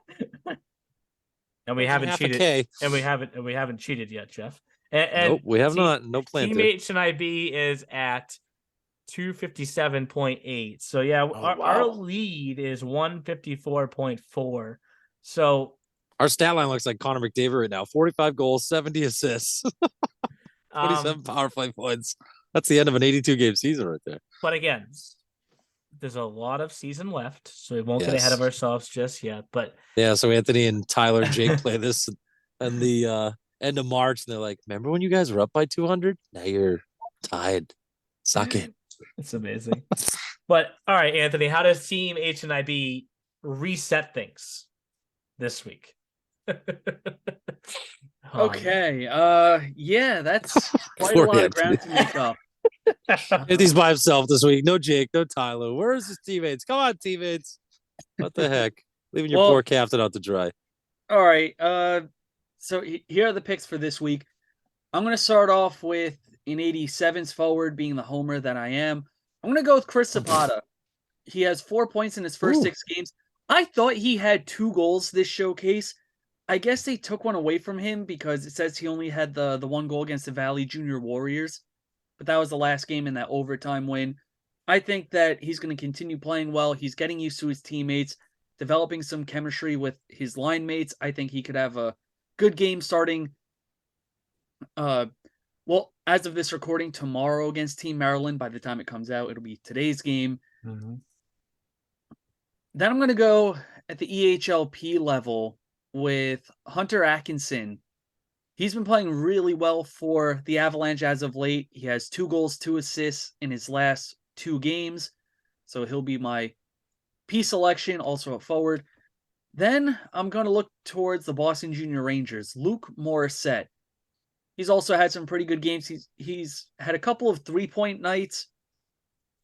And we haven't cheated. And we haven't cheated yet, Jeff. And nope, we have not. No plan. Team HNIB is at 257.8. So yeah, our lead is 154.4. So our stat line looks like Connor McDavid right now. 45 goals, 70 assists, 27 power play points. That's the end of an 82-game season right there. But again, there's a lot of season left, so we won't get ahead of ourselves just yet. But yeah, so Anthony and Tyler and Jake play this in the end of March, and they're like, "Remember when you guys were up by 200? Now you're tied. Suck it." It's amazing. But all right, Anthony, how does Team HNIB reset things this week? Okay. Yeah, that's quite a lot of ground to make up. He's by himself this week. No Jake, no Tyler. Where's his teammates? Come on, teammates. What the heck? Leaving your poor captain out to dry. All right. So here are the picks for this week. I'm going to start off with an 87s forward, being the homer that I am. I'm going to go with Chris Zapata. He has 4 points in his first 6 games. I thought he had 2 goals this showcase. I guess they took one away from him because it says he only had the 1 goal against the Valley Junior Warriors. But that was the last game in that overtime win. I think that he's going to continue playing well. He's getting used to his teammates, developing some chemistry with his line mates. I think he could have a good game starting, as of this recording, tomorrow against Team Maryland. By the time it comes out, it'll be today's game. Mm-hmm. Then I'm going to go at the EHLP level with Hunter Atkinson. He's been playing really well for the Avalanche as of late. He has 2 goals, 2 assists in his last 2 games. So he'll be my P selection, also a forward. Then I'm going to look towards the Boston Junior Rangers, Luke Morissette. He's also had some pretty good games. He's had a couple of 3-point nights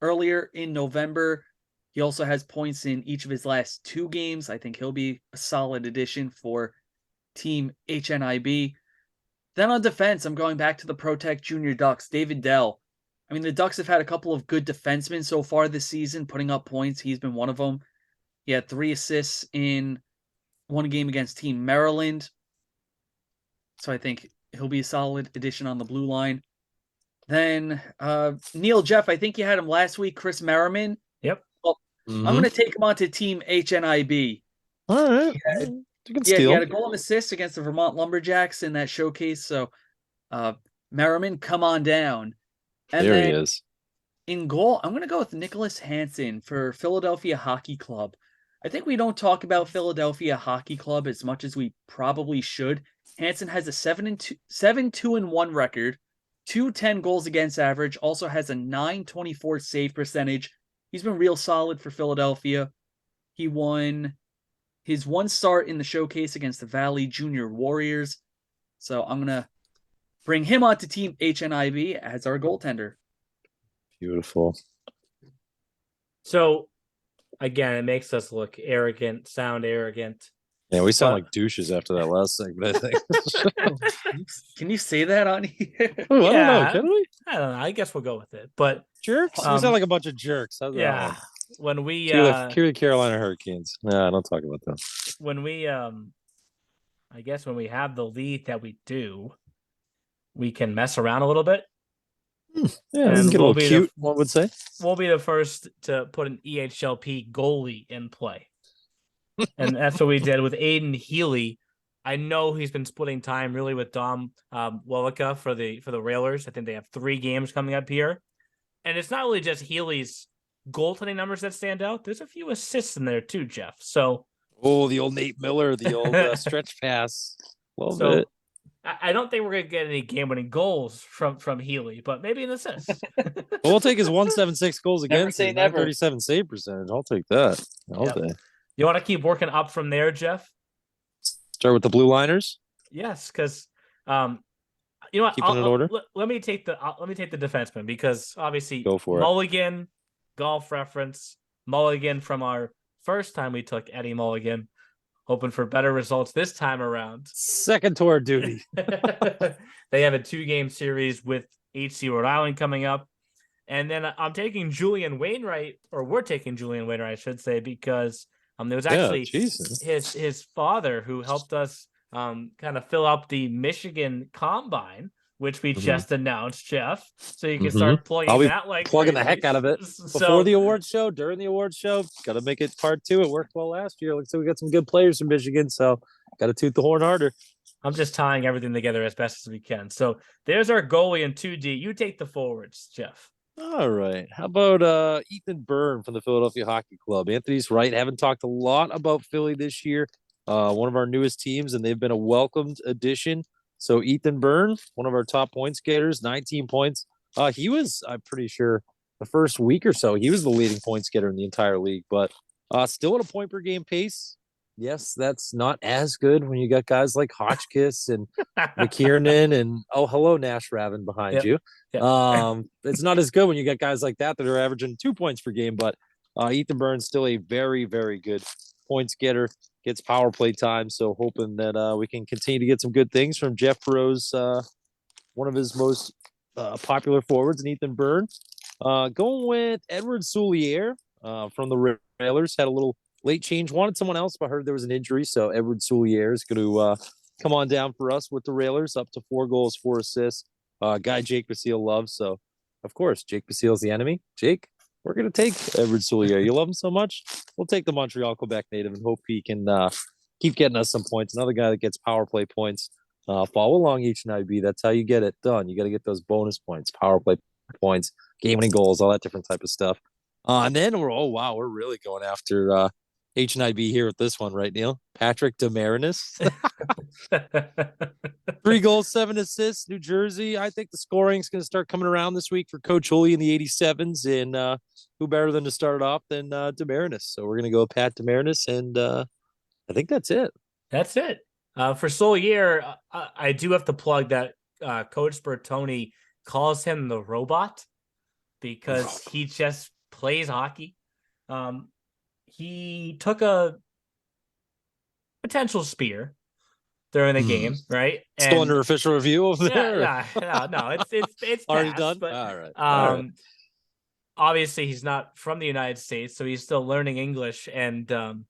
earlier in November. He also has points in each of his last 2 games. I think he'll be a solid addition for Team HNIB. Then on defense, I'm going back to the ProTech Junior Ducks, David Dell. I mean, the Ducks have had a couple of good defensemen so far this season, putting up points. He's been one of them. He had 3 assists in one game against Team Maryland. So I think he'll be a solid addition on the blue line. Then Neil Jeff, I think you had him last week, Chris Merriman. Yep. Well, I'm going to take him onto Team HNIB. All right. He had a goal and assist against the Vermont Lumberjacks in that showcase. So Merriman, come on down. And there he is. In goal, I'm going to go with Nicholas Hansen for Philadelphia Hockey Club. I think we don't talk about Philadelphia Hockey Club as much as we probably should. Hansen has a 7-2-1 record, 210 goals against average, also has a .924 save percentage. He's been real solid for Philadelphia. He won his 1 start in the showcase against the Valley Junior Warriors. So I'm going to bring him onto Team HNIB as our goaltender. Beautiful. So, again, it makes us look arrogant, sound arrogant. Yeah, we sound like douches after that last segment, I think. Can you say that on here? Ooh, I don't know. Can we? I don't know. I guess we'll go with it. But jerks? We sound like a bunch of jerks. How's yeah. that? When we Cue the Carolina Hurricanes. No, don't talk about them. When we I guess when we have the lead that we do, we can mess around a little bit. Yeah, and get a little cute, one would say. We'll be the first to put an EHLP goalie in play. And that's what we did with Aden Healy. I know he's been splitting time really with Dom Wellicka for the Railers. I think they have 3 games coming up here. And it's not really just Healy's goaltending numbers that stand out. There's a few assists in there too, Jeff. So the old Nate Miller, the old stretch pass. Love it. I don't think we're going to get any game-winning goals from Healy, but maybe an assist. Well, we'll take his 176 goals against say never. 37 save percentage. I'll take that all day. You want to keep working up from there, Jeff? Start with the blue liners. Yes, because you know what? Keep it in order. Let me take the defenseman because obviously Go for Mulligan, golf reference, Mulligan from our first time we took Eddie Mulligan. Hoping for better results this time around. Second tour duty. They have a 2-game series with HC Rhode Island coming up. And then I'm taking Julian Wainwright, or we're taking Julian Wainwright, I should say, because there was actually his father who helped us kind of fill up the Michigan Combine, which we just announced, Jeff. So you can start plugging that like plugging crazy. the heck out of it before the awards show, during the awards show. Got to make it part 2. It worked well last year. Looks like we got some good players from Michigan, so got to toot the horn harder. I'm just tying everything together as best as we can. So there's our goalie in 2D. You take the forwards, Jeff. All right. How about Ethan Byrne from the Philadelphia Hockey Club? Anthony's right. Haven't talked a lot about Philly this year. One of our newest teams, and they've been a welcomed addition. So Ethan Byrne, one of our top point skaters, 19 points. He was, I'm pretty sure, the first week or so, he was the leading point skater in the entire league, but still at a point per game pace. Yes, that's not as good when you got guys like Hotchkiss and McKiernan and hello Nash Ravin behind you. Yep. It's not as good when you got guys like that are averaging 2 points per game, but Ethan Byrne's still a very, very good points getter, gets power play time. So hoping that we can continue to get some good things from Jeff Perot's one of his most popular forwards, and Ethan Byrne. Going with Edward Soulier from the Railers, had a little late change, wanted someone else, but heard there was an injury. So Edward Soulier is going to come on down for us with the Railers, up to 4 goals, 4 assists. Guy Jake Basile loves. So, of course, Jake Basile's the enemy. Jake, we're going to take Edward Soulier. You love him so much. We'll take the Montreal, Quebec native and hope he can keep getting us some points. Another guy that gets power play points. Follow along HNIB. That's how you get it done. You got to get those bonus points, power play points, game-winning goals, all that different type of stuff. And then we're really going after HNIB here with this one, right, Neil? Patrick Demarinis. 3 goals, 7 assists, New Jersey. I think the scoring's going to start coming around this week for Coach Hooley in the 87s. And who better than to start it off than Demarinis? So we're going to go Pat Demarinis, and I think that's it. That's it. For Solier, I do have to plug that Coach Bertoni calls him the robot because he just plays hockey. He took a potential spear during the game, right? Still under official review over there? No, it's already passed, done. But, all right. Obviously, he's not from the United States, so he's still learning English. And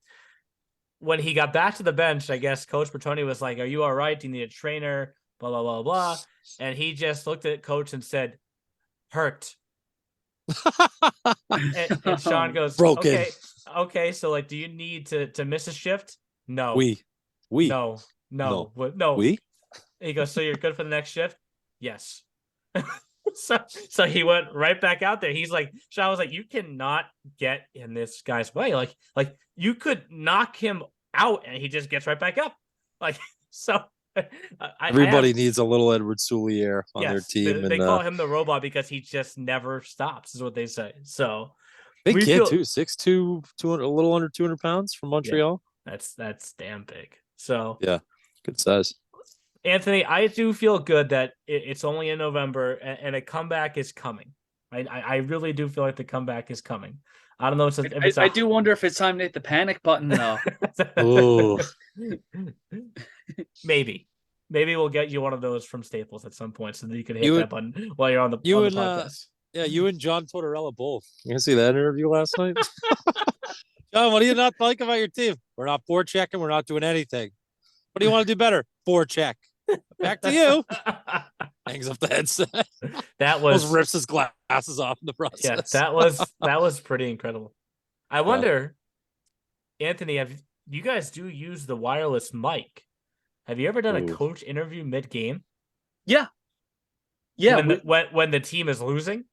when he got back to the bench, I guess Coach Bertoni was like, "Are you all right? Do you need a trainer?" Blah blah blah blah. And he just looked at Coach and said, "Hurt." and Sean goes, broken. Okay. So like, do you need to miss a shift? No. No. We? He goes, so you're good for the next shift? Yes. So he went right back out there. He's like, Sean was like, you cannot get in this guy's way. Like you could knock him out and he just gets right back up. Like, so everybody needs a little Edward Soulier on their team. They call him the robot because he just never stops, is what they say. So big kid too, 6'2", 200, a little under 200 pounds from Montreal. Yeah, that's damn big. So yeah, good size. Anthony, I do feel good that it's only in November and a comeback is coming. I really do feel like the comeback is coming. I don't know if it's I do wonder if it's time to hit the panic button though. Oh. Maybe we'll get you one of those from Staples at some point so that you can hit that button while you're on the podcast. You and John Tortorella both. You see that interview last night? John, what do you not like about your team? We're not forechecking. We're not doing anything. What do you want to do better? Forecheck. Back to you. Hangs up the headset. That was rips his glasses off in the process. Yeah, that was pretty incredible. I wonder, Anthony, you guys do use the wireless mic? Have you ever done a coach interview mid-game? Yeah. Yeah. When the team is losing?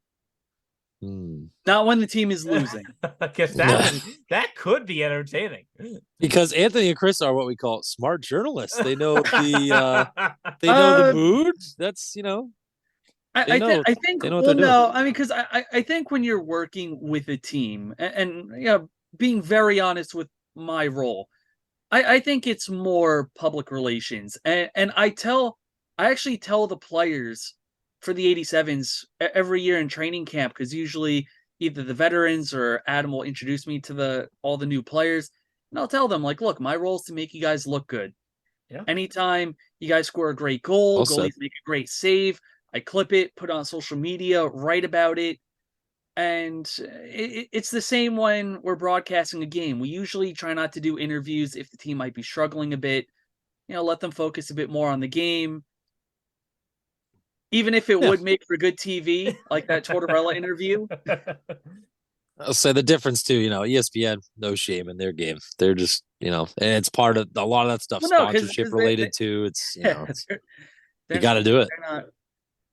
Not when the team is losing. Because that could be entertaining. Because Anthony and Chris are what we call smart journalists. They know the mood. That's I think because I think when you're working with a team and being very honest with my role, I think it's more public relations. And I actually tell the players for the 87s every year in training camp, because usually either the veterans or Adam will introduce me to all the new players, and I'll tell them, like, look, my role is to make you guys look good. Yeah. Anytime you guys score a great goal, goalies make a great save, I clip it, put it on social media, write about it. And it's the same when we're broadcasting a game. We usually try not to do interviews if the team might be struggling a bit, let them focus a bit more on the game. Even if it would make for good TV, like that Tortorella interview. I'll say the difference too, ESPN, no shame in their game. They're just, and it's part of a lot of that stuff, sponsorship related to. It's, you got to do it.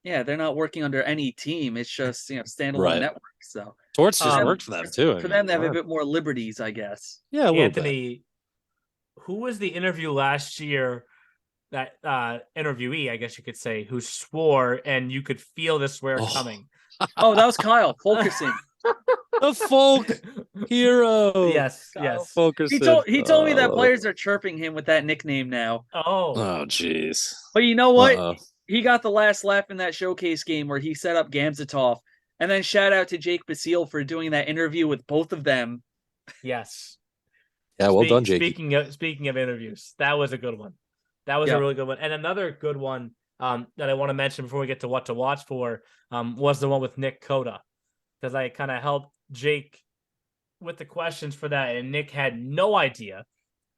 They're not working under any team. It's just, standalone network. So Torts just worked for them too. For them to have a bit more liberties, I guess. Yeah, Anthony, who was the interview last year? That interviewee, I guess you could say, who swore and you could feel the swear coming. Oh, that was Kyle Fulkerson. The folk hero. Yes. Fulkerson. He told me that players are chirping him with that nickname now. Oh, jeez. But you know what? He got the last laugh in that showcase game where he set up Gamzatov. And then shout out to Jake Basile for doing that interview with both of them. Yes. Yeah, well done, Jake. Speaking of interviews, that was a good one. That was a really good one. And another good one that I want to mention before we get to what to watch for was the one with Nick Coda. Because I kind of helped Jake with the questions for that. And Nick had no idea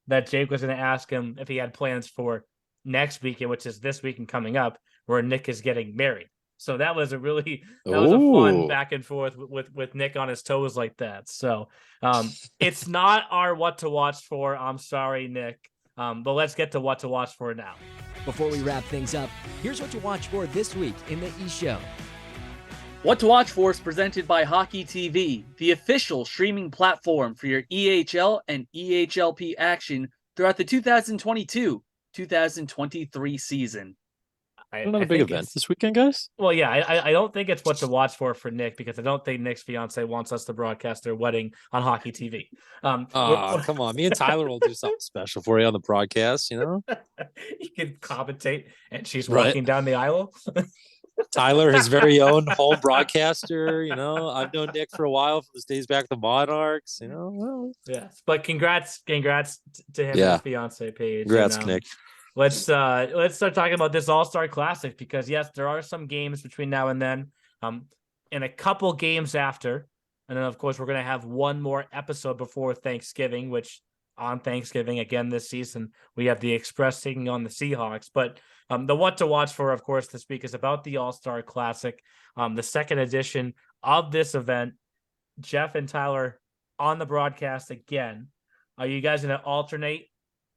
that Jake was going to ask him if he had plans for next weekend, which is this weekend coming up, where Nick is getting married. So that was a fun back and forth with Nick on his toes like that. So it's not our what to watch for. I'm sorry, Nick. But let's get to what to watch for now. Before we wrap things up, here's what to watch for this week in the E-Show. What to watch for is presented by Hockey TV, the official streaming platform for your EHL and EHLP action throughout the 2022-2023 season. Another big event this weekend, guys. Well, yeah, I don't think it's what to watch for Nick, because I don't think Nick's fiance wants us to broadcast their wedding on hockey TV. Come on. Me and Tyler will do something special for you on the broadcast, you know? You can commentate, and she's Right. walking down the aisle. Tyler, his very own home broadcaster, you know. I've known Nick for a while from his days back at the Monarchs, you know. Well, Yes, but congrats to him and his fiance Paige. Congrats, and, Nick. Let's start talking about this All-Star Classic, because yes, there are some games between now and then, and a couple games after, and then of course we're gonna have one more episode before Thanksgiving, which on Thanksgiving again this season we have the Express taking on the Seahawks. But the what to watch for, of course, this week is about the All-Star Classic, the second edition of this event. Jeff and Tyler on the broadcast again. Are you guys gonna alternate?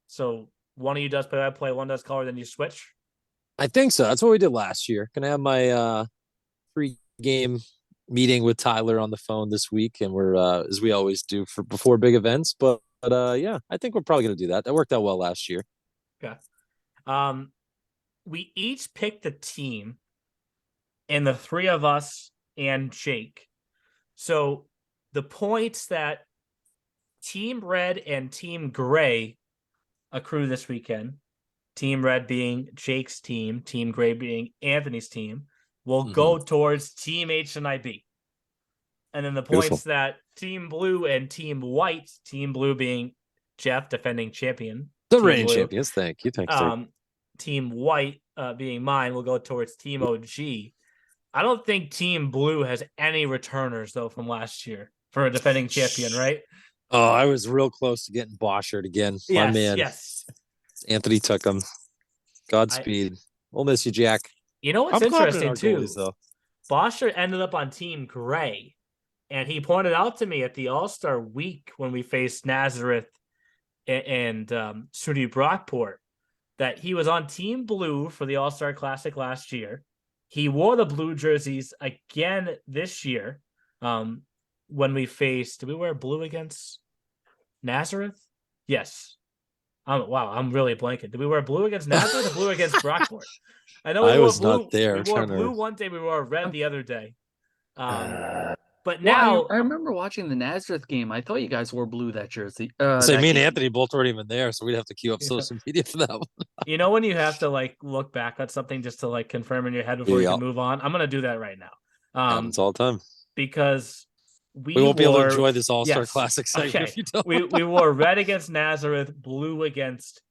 So one of you does play-by-play, one does color, then you switch? I think so. That's what we did last year. Gonna have my pre-game meeting with Tyler on the phone this week, and we're as we always do before big events. But yeah, I think we're probably gonna do that. That worked out well last year. Okay. We each picked a team, and the three of us and Jake. So the points that Team Red and Team Gray accrue this weekend, Team Red being Jake's team, Team Gray being Anthony's team, will go towards Team H and IB. And then the points that Team Blue and Team White, Team Blue being Jeff, defending champion, the reigning champions. Thank you. Team White being mine will go towards Team OG. I don't think Team Blue has any returners though from last year for a defending champion, right? Oh, I was real close to getting Boschert again. Yes, my man. Yes. Anthony took him. Godspeed. We'll miss you, Jack. You know what's interesting too? Goalies, Boschert ended up on Team Gray, and he pointed out to me at the All-Star week when we faced Nazareth and SUNY Brockport that he was on Team Blue for the All-Star Classic last year. He wore the blue jerseys again this year. When we faced, did we wear blue against Nazareth? Yes. Wow, I'm really blanking. Did we wear blue against Nazareth or blue against Brockport? I know I was blue. not there. We wore blue one day. We wore red the other day. But now I remember watching the Nazareth game. I thought you guys wore blue that jersey. So me and Anthony both weren't even there, so we'd have to queue up social media for that one. You know when you have to like look back at something just to like confirm in your head before you can move on? I'm gonna do that right now. Happens all the time. Because we won't be able to enjoy this All-Star Classic segment okay. if you don't. we wore red against Nazareth, blue against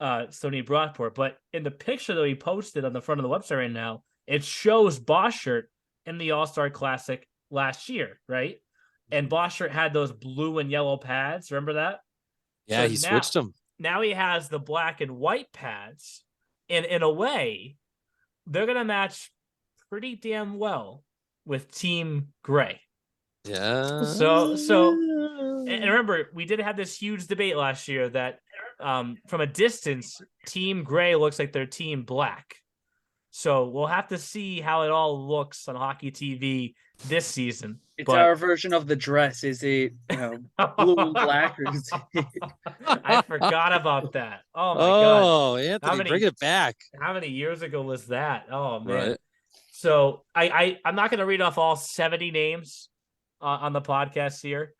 SUNY Brockport. But in the picture that we posted on the front of the website right now, it shows Boschert in the All-Star Classic last year, right? And Boschert had those blue and yellow pads. Remember that? Yeah, so he switched them. Now he has the black and white pads. And in a way, they're going to match pretty damn well with Team Gray. Yeah. So, and remember, we did have this huge debate last year that from a distance, Team Gray looks like their Team Black. So we'll have to see how it all looks on hockey TV this season. It's our version of the dress. Is it blue and black? Or is it... I forgot about that. Oh my god! Oh, Anthony, bring it back. How many years ago was that? Oh man! Right. So I'm not going to read off all 70 names on the podcast here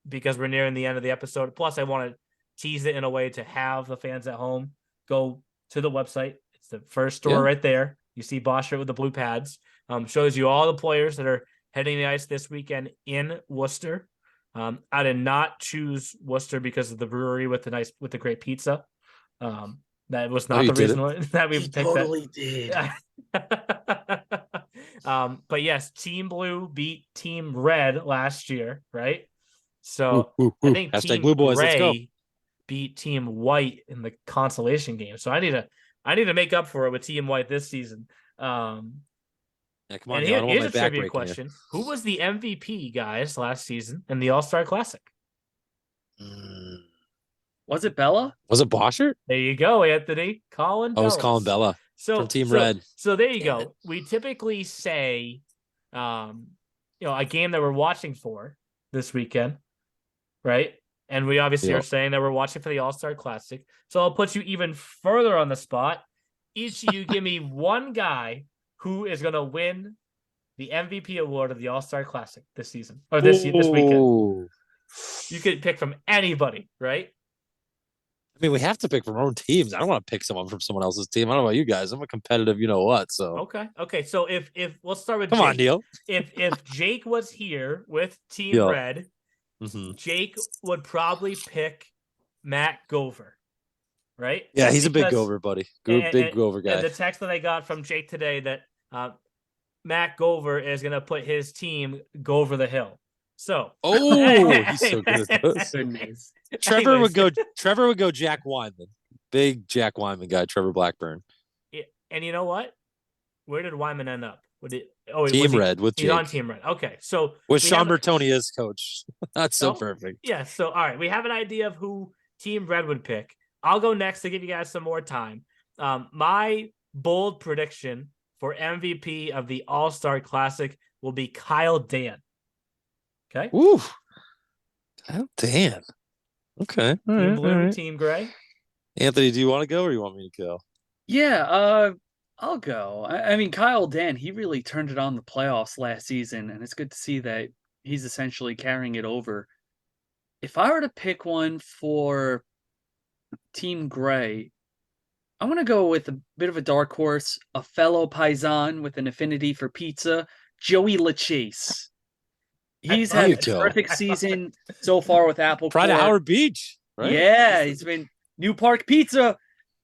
because we're nearing the end of the episode. Plus, I want to tease it in a way to have the fans at home go to the website. It's the first store right there. You see Boschert with the blue pads. Shows you all the players that are heading the ice this weekend in Worcester. I did not choose Worcester because of the brewery with the great pizza. That was not the reason that we picked totally did. But yes, Team Blue beat Team Red last year, right? So I think Team Blue Boys, Gray beat Team White in the consolation game. So I need to make up for it with Team White this season. Yeah, come on, and here's a trivia question: who was the MVP, guys, last season in the All-Star Classic? Was it Bella? Was it Boschert? There you go, Anthony. Colin. I was calling Bella. From Team Red. So there you go. We typically say, a game that we're watching for this weekend, right? And we obviously are saying that we're watching for the All-Star Classic. So I'll put you even further on the spot. each of you give me one guy who is going to win the MVP award of the All-Star Classic this season or this weekend. Ooh. You could pick from anybody, right? I mean, we have to pick from our own teams. I don't want to pick someone from someone else's team. I don't know about you guys. I'm a competitive, you know what? So okay. So if let's start with come Jake. on, Neil. If Jake was here with Team Red, Jake would probably pick Matt Gover, right? Yeah, he's a big Gover buddy. Big Gover guy. And the text that I got from Jake today that Matt Gover is going to put his team go over the hill. So he's so good at those. Trevor would go Jack Wyman. Big Jack Wyman guy, Trevor Blackburn. Yeah, and you know what? Where did Wyman end up? Team Red with Jake. He's on Team Red. Okay, so with Sean Bertoni as coach. That's so perfect. Yeah, so all right, we have an idea of who Team Red would pick. I'll go next to give you guys some more time. My bold prediction for MVP of the All-Star Classic will be Kyle Dan. Okay. Ooh. Kyle Dan. Okay. Team Blue, Team Gray. Anthony, do you want to go or you want me to go? Yeah, I'll go. I mean, Kyle Dan, he really turned it on the playoffs last season, and it's good to see that he's essentially carrying it over. If I were to pick one for Team Gray, I want to go with a bit of a dark horse, a fellow Paisan with an affinity for pizza, Joey LaChase. He's had a terrific season so far with Apple. Pride of Howard Beach, right? Yeah, he's been New Park Pizza.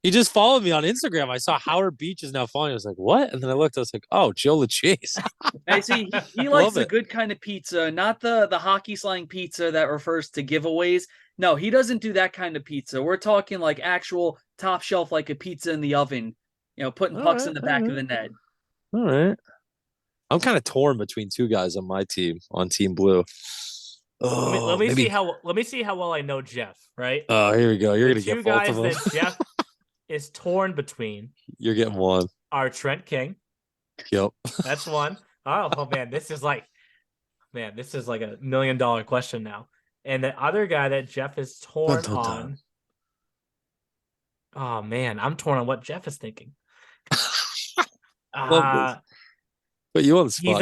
He just followed me on Instagram. I saw Howard Beach is now following. I was like, what? And then I looked, I was like, oh, Joe LaChase. I see. He likes a good kind of pizza, not the hockey slang pizza that refers to giveaways. No, he doesn't do that kind of pizza. We're talking like actual top shelf, like a pizza in the oven, putting pucks in the back of the net. All right. I'm kind of torn between two guys on my team, on Team Blue. Oh, let me see how well I know Jeff, right? Oh, here we go. You're going to get both of them. That Jeff is torn between. You're getting one. Are Trent King. Yep. That's one. Oh man, this is like a $1 million question now. And the other guy that Jeff is torn on. Oh man, I'm torn on what Jeff is thinking. But you on the spot.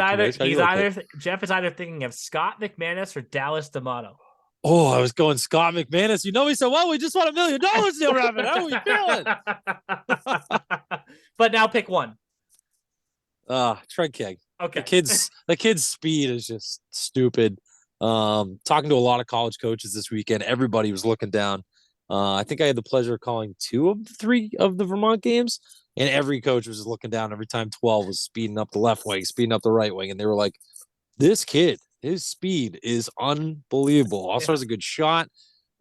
Jeff is either thinking of Scott McManus or Dallas D'Amato. Oh, I was going Scott McManus. You know me so well. We just won $1 million, Neil Rabbit. How are we feeling? But now pick one. Trent King. Okay. The kid's speed is just stupid. Talking to a lot of college coaches this weekend, everybody was looking down. I think I had the pleasure of calling 2 of the 3 of the Vermont games, and every coach was just looking down every time 12 was speeding up the left wing, speeding up the right wing, and they were like, this kid, his speed is unbelievable. Also has a good shot.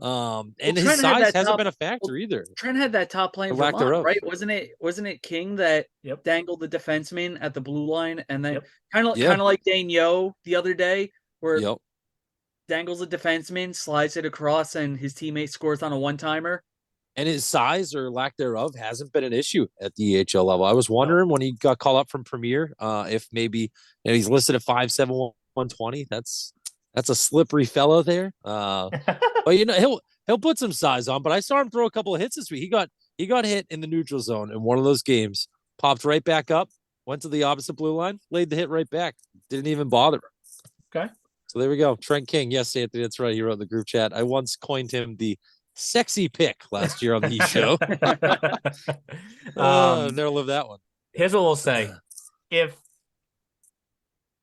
And his size hasn't been a factor either. Trent had that top play in Vermont, right? Wasn't it King that dangled the defenseman at the blue line, and then kind of like Dane Yo the other day, where dangles a defenseman, slides it across, and his teammate scores on a one-timer. And his size or lack thereof hasn't been an issue at the EHL level. I was wondering when he got called up from Premier, if maybe he's listed at 5'7", 120. That's a slippery fellow there. But he'll put some size on. But I saw him throw a couple of hits this week. He got hit in the neutral zone in one of those games. Popped right back up, went to the opposite blue line, laid the hit right back. Didn't even bother him. Okay. So there we go. Trent King. Yes, Anthony, that's right. He wrote in the group chat. I once coined him the sexy pick last year on the show. Never lived that one. Here's what we'll say. If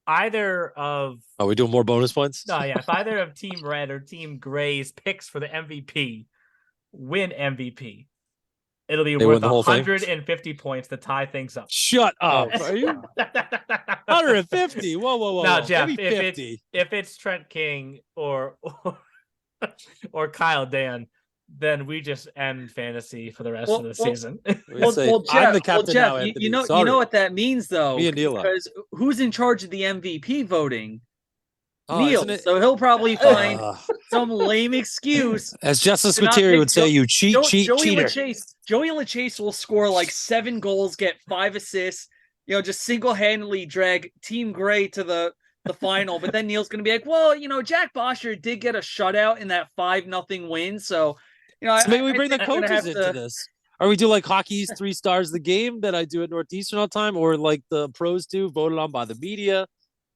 either of... Are we doing more bonus points? No, yeah. If either of Team Red or Team Gray's picks for the MVP win MVP, it'll be worth 150 points to tie things up. Shut up. Are you? 150? Whoa. Now, Jeff, if it's Trent King or Kyle Dan, then we just end fantasy for the rest of the season. Jeff, I'm the captain now, Anthony. You know what that means, though. Me and Neil. Because who's in charge of the MVP voting? Neil. So he'll probably find some lame excuse. As Justice Materi would say, you cheater. Joey LaChase will score like 7 goals, get 5 assists, just single-handedly drag Team Gray to the final. But then Neil's going to be like, well, Jack Bosher did get a shutout in that 5-0 win. So, maybe we bring the coaches into this. Or we do like hockey's 3 stars the game that I do at Northeastern all the time, or like the pros do, voted on by the media.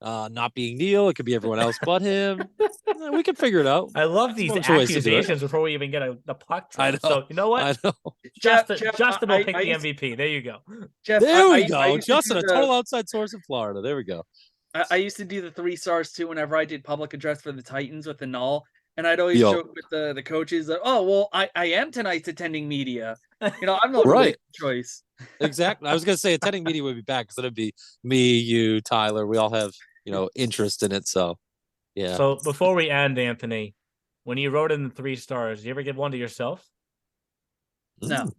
Not being Neil, it could be everyone else but him. We can figure it out. I love these accusations before we even get the puck drop. I know. So you know what? I know. Justin will pick the MVP. There you go. Jeff, There we go. I Justin, a total outside source in Florida. There we go. I used to do the 3 stars too whenever I did public address for the Titans with the null. And I'd always joke with the coaches that, oh, well, I am tonight's attending media. You know, I'm not really choice. Exactly. I was going to say attending media would be bad because it'd be me, you, Tyler. We all have, interest in it. So, yeah. So before we end, Anthony, when you wrote in the 3 stars, you ever give one to yourself? No.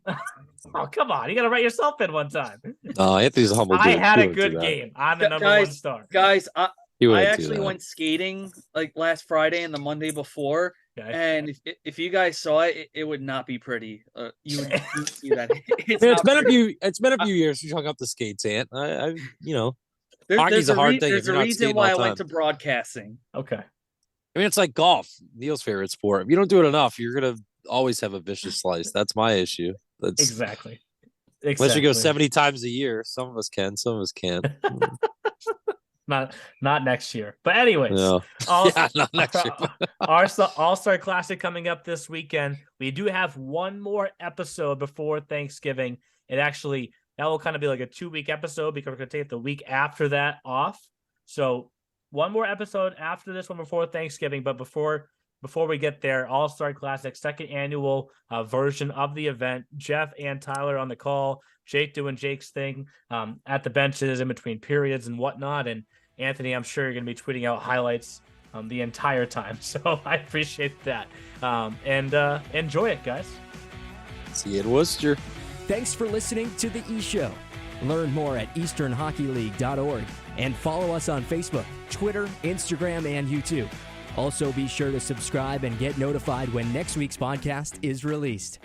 Oh, come on. You got to write yourself in one time. No, Anthony's a humble dude. I had a good game. I'm the number 1 star. Guys, I actually went skating like last Friday and the Monday before. Okay. And if you guys saw it, it would not be pretty. You would see that. It's been a few years since you hung up the skates, Ant. Hockey's a hard thing. There's a reason why I went to broadcasting. Okay. I mean, it's like golf, Neil's favorite sport. If you don't do it enough, you're gonna always have a vicious slice. That's my issue. Exactly. Unless you go 70 times a year, some of us can, some of us can't. Not next year. But anyways, no. Not next year. Our All-Star Classic coming up this weekend. We do have one more episode before Thanksgiving. That will kind of be like a 2-week episode because we're going to take the week after that off. So one more episode after this one before Thanksgiving. But before we get there, All-Star Classic, 2nd annual version of the event. Jeff and Tyler on the call. Jake doing Jake's thing at the benches in between periods and whatnot. And Anthony, I'm sure you're going to be tweeting out highlights the entire time. So I appreciate that. And enjoy it, guys. See you in Worcester. Thanks for listening to The E-Show. Learn more at easternhockeyleague.org and follow us on Facebook, Twitter, Instagram, and YouTube. Also, be sure to subscribe and get notified when next week's podcast is released.